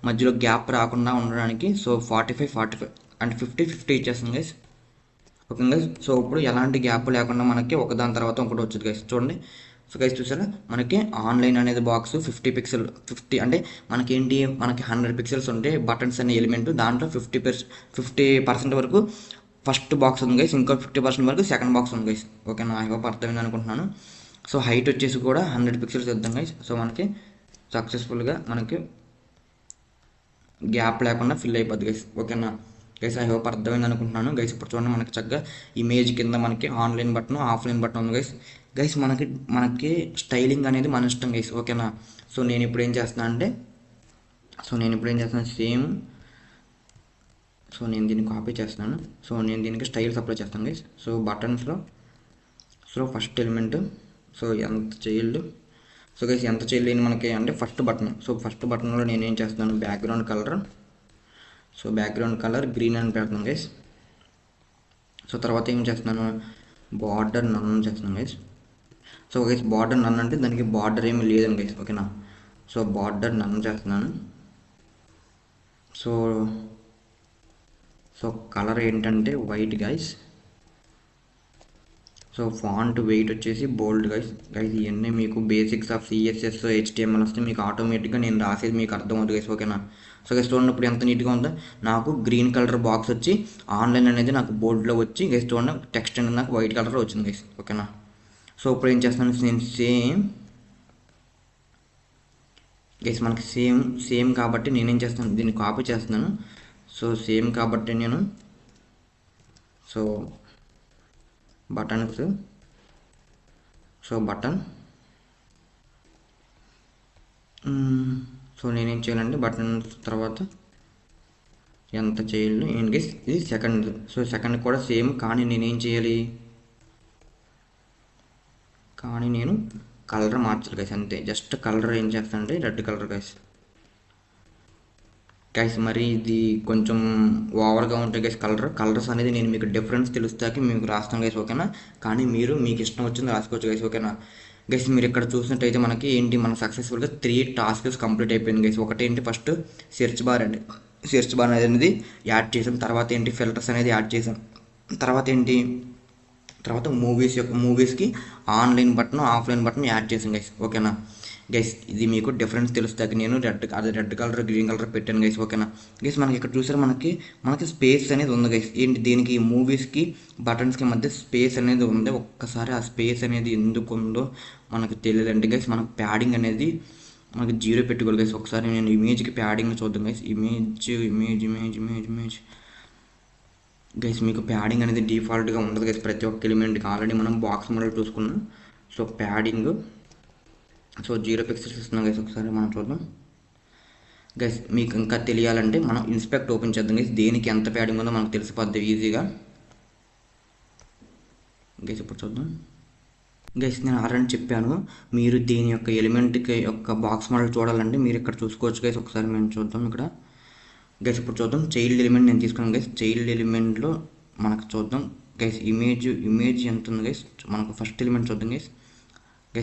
మధ్యలో గ్యాప్ రాకుండా ఉండడానికి. సో 45 అండ్ 50 ఇచ్చేస్తాను గైస్. ఓకే గైస్, సో ఇప్పుడు ఎలాంటి గ్యాప్ లేకుండా మనకి ఒకదాని తర్వాత ఒకటి వచ్చింది గైస్. చూడండి సో గైస్ చూసారా మనకి ఆన్లైన్ అనేది బాక్స్ 50 అంటే మనకేంటి మనకి 100 పిక్సెల్స్ ఉంటే బటన్స్ అనే ఎలిమెంట్ దాంట్లో 50% వరకు ఫస్ట్ బాక్స్ ఉంది గైస్, ఇంకో 50% వరకు సెకండ్ బాక్స్ ఉంది గైస్. ఓకేనా, ఐ హోప్ అర్థమైంది అనుకుంటున్నాను. సో హైట్ వచ్చేసి కూడా 100 పిక్సెల్స్ ఇద్దాం గైస్. సో మనకి సక్సెస్ఫుల్గా మనకి గ్యాప్ లేకుండా ఫిల్ అయిపోద్ది గైస్. ఓకేనా గైస్, ఐ హోప్ అర్థమైంది అనుకుంటున్నాను గైస్. ఇప్పుడు చూడండి మనకి చక్కగా ఇమేజ్ కింద మనకి ఆన్లైన్ బటన్ ఆఫ్లైన్ బటన్ ఉంది గైస్. గైస్ మనకి స్టైలింగ్ అనేది మన ఇష్టం గైస్. ఓకేనా, సో నేను ఇప్పుడు ఏం చేస్తున్నాను సేమ్. సో నేను దీన్ని కాపీ చేస్తున్నాను. సో నేను దీనికి స్టైల్స్ అప్లై చేస్తాను గైస్. సో బటన్స్లో first element, so nth child, so guys nth child అయింది మనకి అంటే ఫస్ట్ బటన్. సో ఫస్ట్ బటన్లో నేను ఏం చేస్తున్నాను, బ్యాక్గ్రౌండ్ కలర్ గ్రీన్ అని పెడుతున్నాను గైస్. సో తర్వాత ఏం చేస్తున్నాను, బార్డర్ నన్ చేస్తున్నాను గైస్. సో గైస్ బార్డర్ నన్ అంటే దానికి బార్డర్ ఏమి లేదని గైస్. ఓకేనా, సో బార్డర్ నన్ చేస్తున్నాను. సో కలర్ ఏంటంటే white guys. So font wait వచ్చేసి బోల్డ్ గైస్. ఇవన్నీ మీకు బేసిక్స్ ఆఫ్ CSS HTML వస్తే మీకు ఆటోమేటిక్గా నేను రాసేది మీకు అర్థమవుతుంది గైస్. ఓకేనా, సో గైస్ చూడండి ఇప్పుడు ఎంత నీట్గా ఉందో. నాకు గ్రీన్ కలర్ బాక్స్ వచ్చి ఆన్లైన్ అనేది నాకు బోర్డులో వచ్చి గైస్ చూడండి టెక్స్ట్ అనేది నాకు వైట్ కలర్ వచ్చింది గైస్. ఓకేనా, సో ఇప్పుడు ఏం చేస్తాను నేను సేమ్ గైస్ మనకి సేమ్ కాబట్టి నేనేం చేస్తాను దీన్ని కాపీ చేస్తున్నాను. సో సేమ్ కాబట్టి నేను బటన్స్, బటన్, సో నేనేం చేయాలంటే బటన్స్ తర్వాత ఎంత చేయాలి ఏం గైస్, ఇది సెకండ్. సో సెకండ్ కూడా సేమ్ కానీ నేనేం చేయాలి, నేను కలర్ మార్చాలి గైస్ అంతే. జస్ట్ కలర్ ఏం చేస్తానంటే రెడ్ కలర్ గైస్. మరి ఇది కొంచెం ఓవర్గా ఉంటాయి గైస్. కలర్స్ అనేది నేను మీకు డిఫరెన్స్ తెలుస్తాకి మీకు రాస్తాను గైస్. ఓకేనా, కానీ మీరు మీకు ఇష్టం వచ్చింది రాసుకోవచ్చు గైస్. ఓకేనా గైస్, మీరు ఇక్కడ చూసినట్టయితే మనకి ఏంటి మన సక్సెస్ఫుల్గా 3 టాస్క్స్ కంప్లీట్ అయిపోయింది గైస్. ఒకటి ఏంటి ఫస్ట్ సెర్చ్ బార్ అనేది యాడ్ చేసాం. తర్వాత ఏంటి ఫిల్టర్స్ అనేది యాడ్ చేసాం. తర్వాత మూవీస్కి online button offline button add చేసాం గైస్. ఓకేనా గైస్, ఇది మీకు డిఫరెన్స్ తెలుస్తాక నేను రెడ్ కలర్ గ్రీన్ కలర్ పెట్టాను గైస్. ఓకేనా గైస్, మనకి ఇక్కడ చూసారు మనకి స్పేస్ అనేది ఉంది గైస్. ఏంటి దీనికి మూవీస్కి బటన్స్కి మధ్య స్పేస్ అనేది ఉంది. ఒక్కసారి ఆ స్పేస్ అనేది ఎందుకు ఉందో మనకు తెలియదండి గైస్. మనకు ప్యాడింగ్ అనేది మనకి 0 పెట్టుకోవాలి గైస్. ఒకసారి నేను ఇమేజ్కి ప్యాడింగ్ చూద్దాం గైస్. ఇమేజ్ గైస్, మీకు ప్యాడింగ్ అనేది డిఫాల్ట్గా ఉండదు గైస్ ప్రతి ఒక్క ఎలిమెంట్కి. ఆల్రెడీ మనం బాక్స్ మోడల్ చూసుకున్నాం. సో ప్యాడింగ్ 0 పిక్సెల్స్ ఇస్తున్నాం గైస్. ఒకసారి మనం చూద్దాం గైస్. మీకు ఇంకా తెలియాలంటే మనం ఇన్స్పెక్ట్ ఓపెన్ చేద్దాం గైస్. దేనికి ఎంత ప్యాడింగ్ ఉందో మనకు తెలిసిపోద్ది ఈజీగా గైస్. ఇప్పుడు చూద్దాం గైస్, నేను ఆల్రెడీ చెప్పాను మీరు దీని యొక్క ఎలిమెంట్కి యొక్క బాక్స్ మోడల్ చూడాలంటే మీరు ఇక్కడ చూసుకోవచ్చు గైస్. ఒకసారి మేము చూద్దాం ఇక్కడ గైస్. ఇప్పుడు చూద్దాం చైల్డ్ ఎలిమెంట్ నేను తీసుకున్నాను గైస్. చైల్డ్ ఎలిమెంట్లో మనకు చూద్దాం గైస్ ఇమేజ్ ఎంత ఉంది గైస్. మనకు ఫస్ట్ ఎలిమెంట్ చూద్దాం గైస్.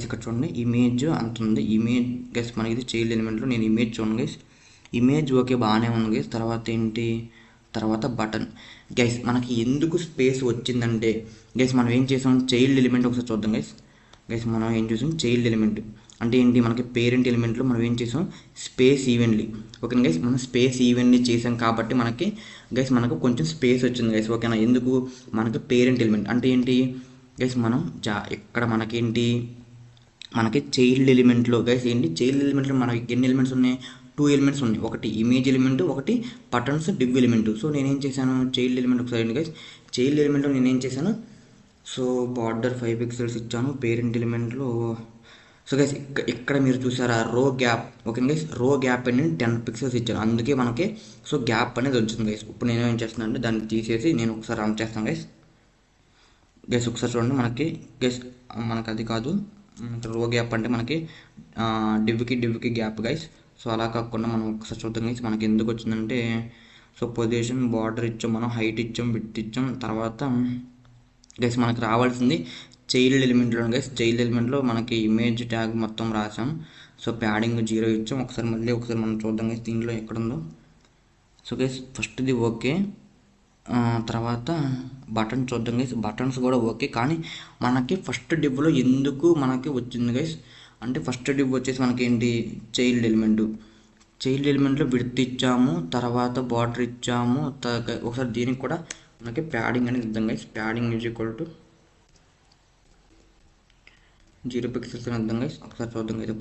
ఇక్కడ చూడండి ఇమేజ్ అంత ఉంది. ఇమేజ్ గైస్ మనకి ఇది చైల్డ్ ఎలిమెంట్లో నేను ఇమేజ్ చూడండి గైస్. ఇమేజ్ ఓకే బాగానే ఉంది గైస్. తర్వాత బటన్ గైస్. మనకి ఎందుకు స్పేస్ వచ్చిందంటే గైస్ మనం ఏం చేసాం చైల్డ్ ఎలిమెంట్ ఒకసారి చూద్దాం గైస్. మనం ఏం చేసాం చైల్డ్ ఎలిమెంట్ అంటే ఏంటి మనకి పేరెంట్ ఎలిమెంట్లో మనం ఏం చేసాం స్పేస్ ఈవెన్లీ. ఓకేనా గైస్, మనం స్పేస్ ఈవెన్లీ చేసాం కాబట్టి మనకు కొంచెం స్పేస్ వచ్చింది గైస్. ఓకేనా, ఎందుకు మనకి పేరెంట్ ఎలిమెంట్ అంటే ఏంటి గైస్ మనం ఇక్కడ మనకి చైల్డ్ ఎలిమెంట్లో గైస్ చైల్డ్ ఎలిమెంట్లో మనకి ఎన్ని ఎలిమెంట్స్ ఉన్నాయి 2 ఎలిమెంట్స్ ఉన్నాయి. ఒకటి ఇమేజ్ ఎలిమెంట్, ఒకటి బటన్స్ డివ్ ఎలిమెంట్. సో నేనేం చేశాను చైల్డ్ ఎలిమెంట్ ఒకసారి గైస్. చైల్డ్ ఎలిమెంట్లో నేనేం చేశాను సో బార్డర్ 5 పిక్సెల్స్ ఇచ్చాను. పేరెంట్ ఎలిమెంట్లో సో గైస్ ఇక్కడ మీరు చూసారా రో గ్యాప్. ఓకే గైస్, రో గ్యాప్ అనేది 10 పిక్సెల్స్ ఇచ్చాను. అందుకే మనకి గ్యాప్ అనేది వచ్చింది గైస్. ఇప్పుడు నేను ఏం చేస్తున్నాను అంటే దాన్ని తీసేసి నేను ఒకసారి రన్ చేస్తాను గైస్. ఒకసారి చూడండి మనకి అది కాదు రో గ్యాప్ అంటే మనకి డివ్కి గ్యాప్ గైస్. సో అలా కాకుండా మనం ఒకసారి చూద్దాం గైస్ మనకి ఎందుకు వచ్చిందంటే పొజిషన్ బార్డర్ ఇచ్చాం, మనం హైట్ ఇచ్చాం, విడ్త్ ఇచ్చాం. తర్వాత గైస్ మనకి రావాల్సింది చైల్డ్ ఎలిమెంట్లో గైస్. చైల్డ్ ఎలిమెంట్లో మనకి ఇమేజ్ ట్యాగ్ మొత్తం రాసాం. ప్యాడింగ్ 0 ఇచ్చాం. ఒకసారి మనం చూద్దాం గైస్ దీంట్లో ఎక్కడుందో. గైస్ ఫస్ట్ది ఓకే, తర్వాత బటన్ చూద్దాం గైస్. బటన్స్ కూడా ఓకే, కానీ మనకి ఫస్ట్ డివ్లో ఎందుకు మనకి వచ్చింది గైస్ అంటే ఫస్ట్ డివ్ వచ్చేసి మనకి ఏంటి చైల్డ్ ఎలిమెంట్లో విడ్త్ ఇచ్చాము, తర్వాత బార్డర్ ఇచ్చాము. ఒకసారి దీనికి కూడా మనకి ప్యాడింగ్ అనేది ఇద్దాం guys. Padding is equal to 0 pixels అని ఇద్దాం గైస్. ఒకసారి చూద్దాం గైస్.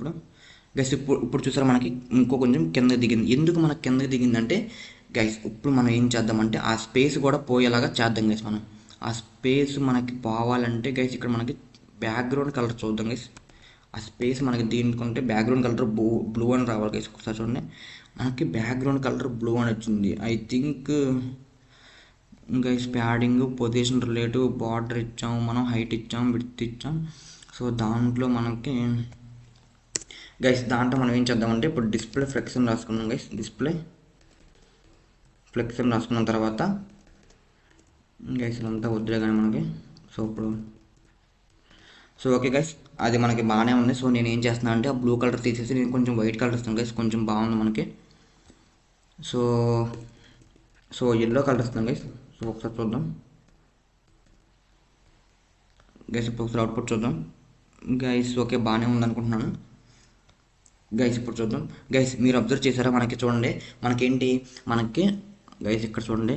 గైస్ ఇప్పుడు చూసారా మనకి ఇంకో కొంచెం కిందకి దిగింది. ఎందుకు మనకి కిందకి దిగిందంటే గైస్ ఇప్పుడు మనం ఏం చేద్దామంటే ఆ స్పేస్ కూడా పోయేలాగా చేద్దాం గైస్. మనం ఆ స్పేస్ మనకి పోవాలంటే గైస్ ఇక్కడ మనకి బ్యాక్గ్రౌండ్ కలర్ చూద్దాం గైస్. ఆ స్పేస్ మనకి దీనికంటే బ్యాక్గ్రౌండ్ కలర్ బ్లూ అని రావాలి గైస్. ఒకసారి చూడండి, మనకి బ్యాక్గ్రౌండ్ కలర్ బ్లూ అని వచ్చింది. I think guys padding, position relative, border ఇచ్చాము, మనం హైట్ ఇచ్చాం, విడ్త్ ఇచ్చాం. సో దాంట్లో మనకి గైస్ దాంట్లో మనం ఏం చేద్దామంటే ఇప్పుడు డిస్ప్లే ఫ్లెక్స్ అని రాసుకున్నాం గైస్. డిస్ప్లే ఫ్లెక్స్ అని రాసుకున్న తర్వాత గైస్ ఇదంతా వద్దులే కానీ మనకి. సో ఓకే గైస్, అది మనకి బాగానే ఉంది. సో నేను ఏం చేస్తున్నా అంటే ఆ బ్లూ కలర్ తీసేసి నేను కొంచెం వైట్ కలర్ ఇస్తాను గైస్. కొంచెం బాగుంది మనకి. సో ఎల్లో కలర్ ఇస్తాను గైస్. సో ఒకసారి చూద్దాం గైస్. ఇప్పుడు ఒకసారి అవుట్పుట్ చూద్దాం గైస్. ఓకే బాగానే ఉంది అనుకుంటున్నాను గైస్. ఇప్పుడు చూద్దాం గైస్. మీరు అబ్జర్వ్ చేశారా మనకి చూడండి మనకి గైస్ ఇక్కడ చూడండి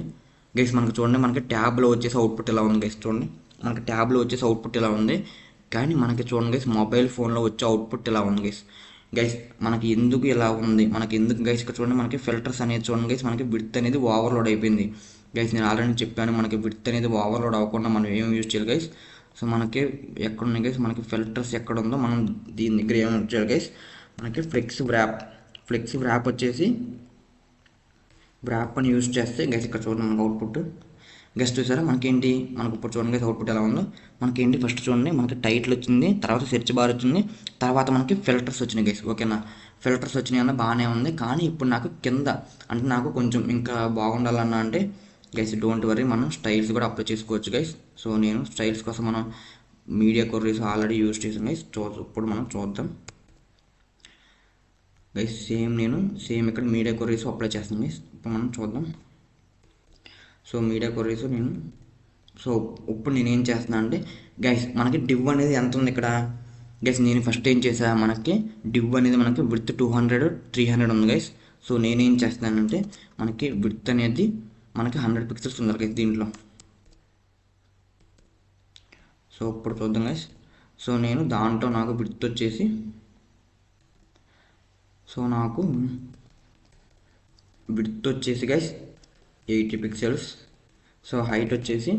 గైస్. మనకి ట్యాబ్లో వచ్చేసి అవుట్పుట్ ఇలా ఉంది గైస్. చూడండి మనకి ట్యాబ్లో వచ్చేసి అవుట్పుట్ ఇలా ఉంది, కానీ మనకి చూడండి గైస్ మొబైల్ ఫోన్లో వచ్చే అవుట్పుట్ ఇలా ఉంది గైస్. మనకి ఎందుకు ఇలా ఉంది, మనకి ఎందుకు గైస్ ఇక్కడ చూడండి మనకి ఫిల్టర్స్ అనేది చూడండి గైస్. మనకి విడ్త్ అనేది ఓవర్లోడ్ అయిపోయింది గైస్. నేను ఆల్రెడీ చెప్పాను మనకి విడ్త్ అనేది ఓవర్లోడ్ అవ్వకుండా మనం ఏం యూజ్ చేయాలి గైస్. సో మనకి ఎక్కడ ఉన్నాయి గైస్, మనకి ఫిల్టర్స్ ఎక్కడ ఉందో మనం దీని దగ్గర ఏమైనా చేయాలి గైస్. మనకి ఫ్లెక్స్ వ్రాప్ వచ్చేసి వ్రాప్ అని యూజ్ చేస్తే గైస్ ఇక్కడ చూడండి మనకు అవుట్పుట్ గైస్. చూసారా మనకి ఇప్పుడు చూడండి గైస్ అవుట్పుట్ ఎలా ఉందో. మనకి ఫస్ట్ చూడండి మనకి టైటిల్ వచ్చింది, తర్వాత సెర్చ్ బార్ వచ్చింది, తర్వాత మనకి ఫిల్టర్స్ వచ్చినాయి గైస్. ఓకేనా, ఫిల్టర్స్ వచ్చినాయి అన్న బాగానే ఉంది, కానీ ఇప్పుడు నాకు కింద అంటే నాకు కొంచెం ఇంకా బాగుండాలన్నా అంటే గైస్ డోంట్ వరీ, మనం స్టైల్స్ కూడా అప్లై చేసుకోవచ్చు గైస్. సో నేను స్టైల్స్ కోసం మనం మీడియా కొర్రీస్ ఆల్రెడీ యూజ్ చేసాను గైస్. ఇప్పుడు మనం చూద్దాం గైస్. సేమ్ ఇక్కడ మీడియా కొర్రీస్ అప్లై చేస్తాను గైస్. ఇప్పుడు మనం చూద్దాం. సో మీడియా కొర్రీస్ ఇప్పుడు నేను ఏం చేస్తున్నా అంటే గైస్ మనకి డివ్ అనేది ఎంత ఉంది ఇక్కడ గైస్. నేను ఫస్ట్ ఏం చేసా, మనకి డివ్ అనేది మనకి విడ్త్ 200, 300 ఉంది గైస్. సో నేనేం చేస్తానంటే మనకి విడ్త్ అనేది మనకి 100 పిక్సెల్స్ ఉంది గైస్ దీంట్లో. సో ఇప్పుడు చూద్దాం గైస్. సో నేను దాంట్లో నాకు విడ్త్ వచ్చేసి గైస్ 80 పిక్సెల్స్. సో హైట్ వచ్చేసి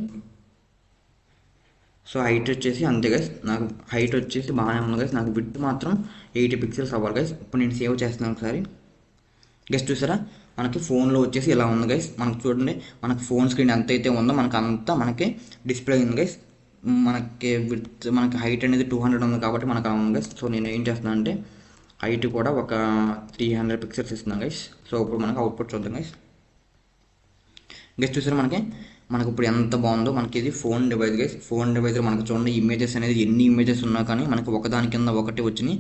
అంతే గైస్. నాకు హైట్ వచ్చేసి బాగానే ఉంది గైస్. నాకు విడ్త్ మాత్రం 80 పిక్సెల్స్ అవ్వాలి గైస్. ఇప్పుడు నేను సేవ్ చేస్తున్నాను ఒకసారి గైస్. చూసారా మనకి ఫోన్లో వచ్చేసి ఇలా ఉంది గైస్. మనకు చూడండి మనకి ఫోన్ స్క్రీన్ ఎంత అయితే ఉందో మనకి డిస్ప్లే ఉంది గైస్. మనకి హైట్ అనేది 200 ఉంది కాబట్టి మనకు అలా ఉంది గైస్. సో నేను ఏం చేస్తున్నాను అంటే హైట్ కూడా ఒక 300 పిక్సెల్స్ ఇస్తున్నాను గైస్. సో ఇప్పుడు మనకి అవుట్పుట్ చూద్దాం గైస్. చూసారా మనకి ఇప్పుడు ఎంత బాగుందో. మనకి ఇది phone device guys. Phone device మనకు చూడండి ఇమేజెస్ అనేది ఎన్ని ఇమేజెస్ ఉన్నా కానీ మనకి ఒకదాని కింద ఒకటి వచ్చినాయి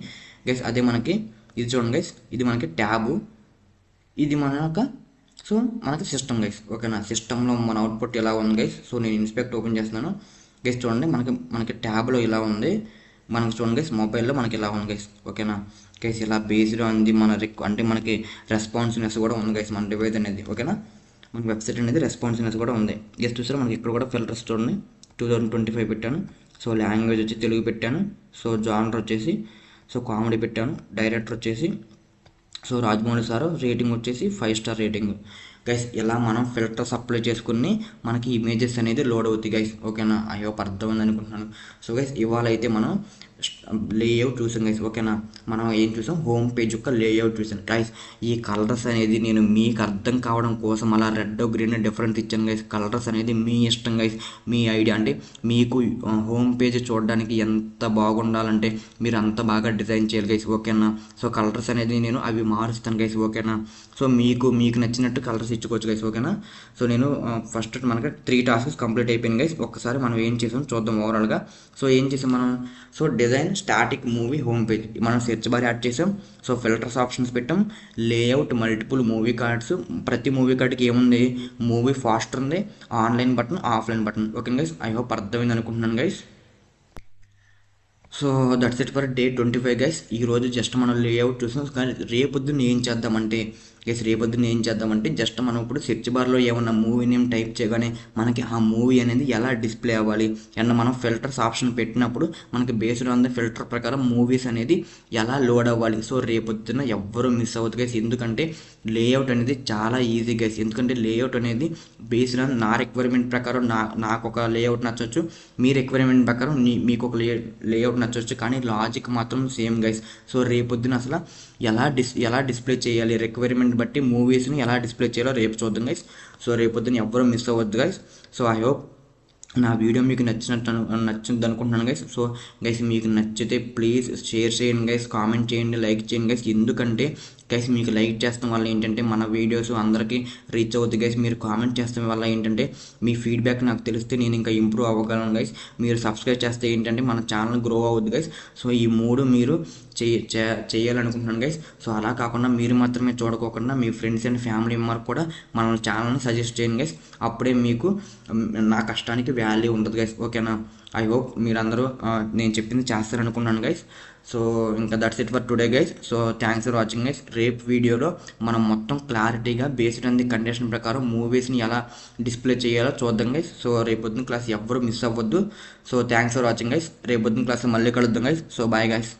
గైస్. అదే మనకి ఇది చూడండి గైస్, ఇది మనకి ట్యాబు, ఇది మనకి సిస్టమ్ గైస్. ఓకేనా, సిస్టంలో మన అవుట్పుట్ ఎలా ఉంది గైస్. సో నేను ఇన్స్పెక్ట్ ఓపెన్ చేస్తున్నాను గైస్. చూడండి మనకి ట్యాబ్లో ఇలా ఉంది, మనకి చూడండి గైస్ మొబైల్లో మనకి ఇలా ఉంది గైస్. ఓకేనా గైస్, ఇలా బేస్డ్ ఉంది అంటే మనకి రెస్పాన్సివ్నెస్ కూడా ఉంది గైస్ మన డివైస్ అనేది. ఓకేనా, మన వెబ్సైట్ అనేది రెస్పాన్సివ్నెస్ కూడా ఉంది గైస్. చూసారా మనకి ఇక్కడ కూడా ఫిల్టర్స్ చూడండి 2025 పెట్టాను. సో లాంగ్వేజ్ వచ్చి తెలుగు పెట్టాను. సో జానర్ వచ్చేసి కామెడీ పెట్టాను. డైరెక్టర్ వచ్చేసి రాజమౌళి సార్. రేటింగ్ వచ్చేసి 5 స్టార్ రేటింగ్ గైస్. ఇలా మనం ఫిల్టర్స్ అప్లై చేసుకుని మనకి ఇమేజెస్ అనేది లోడ్ అవుతాయి గైస్. ఓకేనా, ఐ హోప్ అర్థమైంది అనుకుంటున్నాను. సో గైస్ ఇవాళ అయితే మనం లేఅవుట్ చూసాం గైస్. ఓకేనా, మనం ఏం చూసాం, హోమ్ పేజ్ యొక్క లేఅవుట్ చూసాం గైస్. ఈ కలర్స్ అనేది నేను మీకు అర్థం కావడం కోసం అలా రెడ్ గ్రీన్ డిఫరెంట్ ఇచ్చాను గైస్. కలర్స్ అనేది మీ ఇష్టం గైస్, మీ ఐడియా. అంటే మీకు హోమ్ పేజ్ చూడడానికి ఎంత బాగుండాలంటే మీరు అంత బాగా డిజైన్ చేయాలి గైస్. ఓకేనా, సో కలర్స్ అనేది నేను అవి మారుస్తాను గైస్. ఓకేనా, సో మీకు నచ్చినట్టు కలర్స్ ఇచ్చుకోవచ్చు గైస్. ఓకేనా, సో నేను ఫస్ట్ మనకి 3 టాస్క్స్ కంప్లీట్ అయిపోయింది గైస్. ఒక్కసారి మనం ఏం చేసాం చూద్దాం ఓవరాల్గా. సో ఏం చేసాం మనం, so design static movie home page మనం సెర్చ్ బార్ యాడ్ చేసాం. సో ఫిల్టర్స్ ఆప్షన్స్ పెట్టాం, లేఅవుట్ మల్టిపుల్ మూవీ కార్డ్స్. ప్రతి మూవీ కార్డ్కి ఏముంది, మూవీ ఫాస్టర్ ఉంది, online button, offline button. Okay guys, I hope అర్థమైంది అనుకుంటున్నాను guys. So that's it for day 25 guys. ఈరోజు జస్ట్ మనం లేఅవుట్ చూసాం. కానీ రేపొద్దున ఏం చేద్దామంటే జస్ట్ మనం ఇప్పుడు సెర్చ్ బార్లో ఏమన్నా మూవీ నేమ్ టైప్ చేయగానే మనకి ఆ మూవీ అనేది ఎలా డిస్ప్లే అవ్వాలి అండ్ మనం ఫిల్టర్స్ ఆప్షన్ పెట్టినప్పుడు మనకి బేస్డ్ ఆన్ ద ఫిల్టర్ ప్రకారం మూవీస్ అనేది ఎలా లోడ్ అవ్వాలి. సో రేపొద్దున ఎవ్వరూ మిస్ అవ్వదు గైస్, ఎందుకంటే లేఅవుట్ అనేది చాలా ఈజీ గైస్. ఎందుకంటే లేఅవుట్ అనేది బేస్డ్ ఆన్ నా రిక్వైర్మెంట్ ప్రకారం నాకు ఒక లేఅవుట్ నచ్చవచ్చు, మీ రిక్వైర్మెంట్ ప్రకారం మీకు ఒక లేఅవుట్ నచ్చవచ్చు, కానీ లాజిక్ మాత్రం సేమ్ గైస్. సో రేపొద్దున అసలు ఎలా డిస్ప్లే చేయాలి, రిక్వైర్మెంట్ బట్టి మూవీస్ని ఎలా డిస్ప్లే చేయాలో రేపు చూద్దాం గైస్. సో రేపొద్దున ఎవ్వరూ మిస్ అవ్వద్దు గైస్. సో ఐ హోప్ నా వీడియో మీకు నచ్చింది అనుకుంటున్నాను గైస్. సో గైస్ మీకు నచ్చితే ప్లీజ్ షేర్ చేయండి గైస్, కామెంట్ చేయండి, లైక్ చేయండి గైస్. ఎందుకంటే గైస్ మీకు లైక్ చేస్తాం వల్ల ఏంటంటే మన వీడియోస్ అందరికీ రీచ్ అవుతుంది గైస్. మీరు కామెంట్ చేస్తాం వల్ల ఏంటంటే మీ ఫీడ్బ్యాక్ నాకు తెలిస్తే నేను ఇంకా ఇంప్రూవ్ అవ్వగలను గైస్. మీరు సబ్స్క్రైబ్ చేస్తే ఏంటంటే మన ఛానల్ గ్రో అవుద్ది గైస్. సో ఈ మూడు మీరు చేయాలనుకుంటున్నాను గైస్. సో అలా కాకుండా మీరు మాత్రమే చూడకోకుండా మీ ఫ్రెండ్స్ అండ్ ఫ్యామిలీ మెంబర్ కూడా మన ఛానల్ని సజెస్ట్ చేయండి గైస్. అప్పుడే మీకు నా కష్టానికి వాల్యూ ఉంటుంది గైస్. ఓకేనా, ఐ హోప్ మీరందరూ నేను చెప్పింది చేస్తారనుకున్నాను గైస్. సో ఇంకా that's it for today guys. So thanks for watching guys. రేపు వీడియోలో మనం మొత్తం క్లారిటీగా బేస్డ్ ఆన్ ది కండిషన్ ప్రకారం మూవీస్ని ఎలా డిస్ప్లే చేయాలో చూద్దాం గైస్. సో రేపొద్దున క్లాస్ ఎవ్వరూ మిస్ అవ్వద్దు. So thanks for watching guys. రేపొద్దున క్లాస్ మళ్ళీ కలుద్దాం గైస్. So bye guys.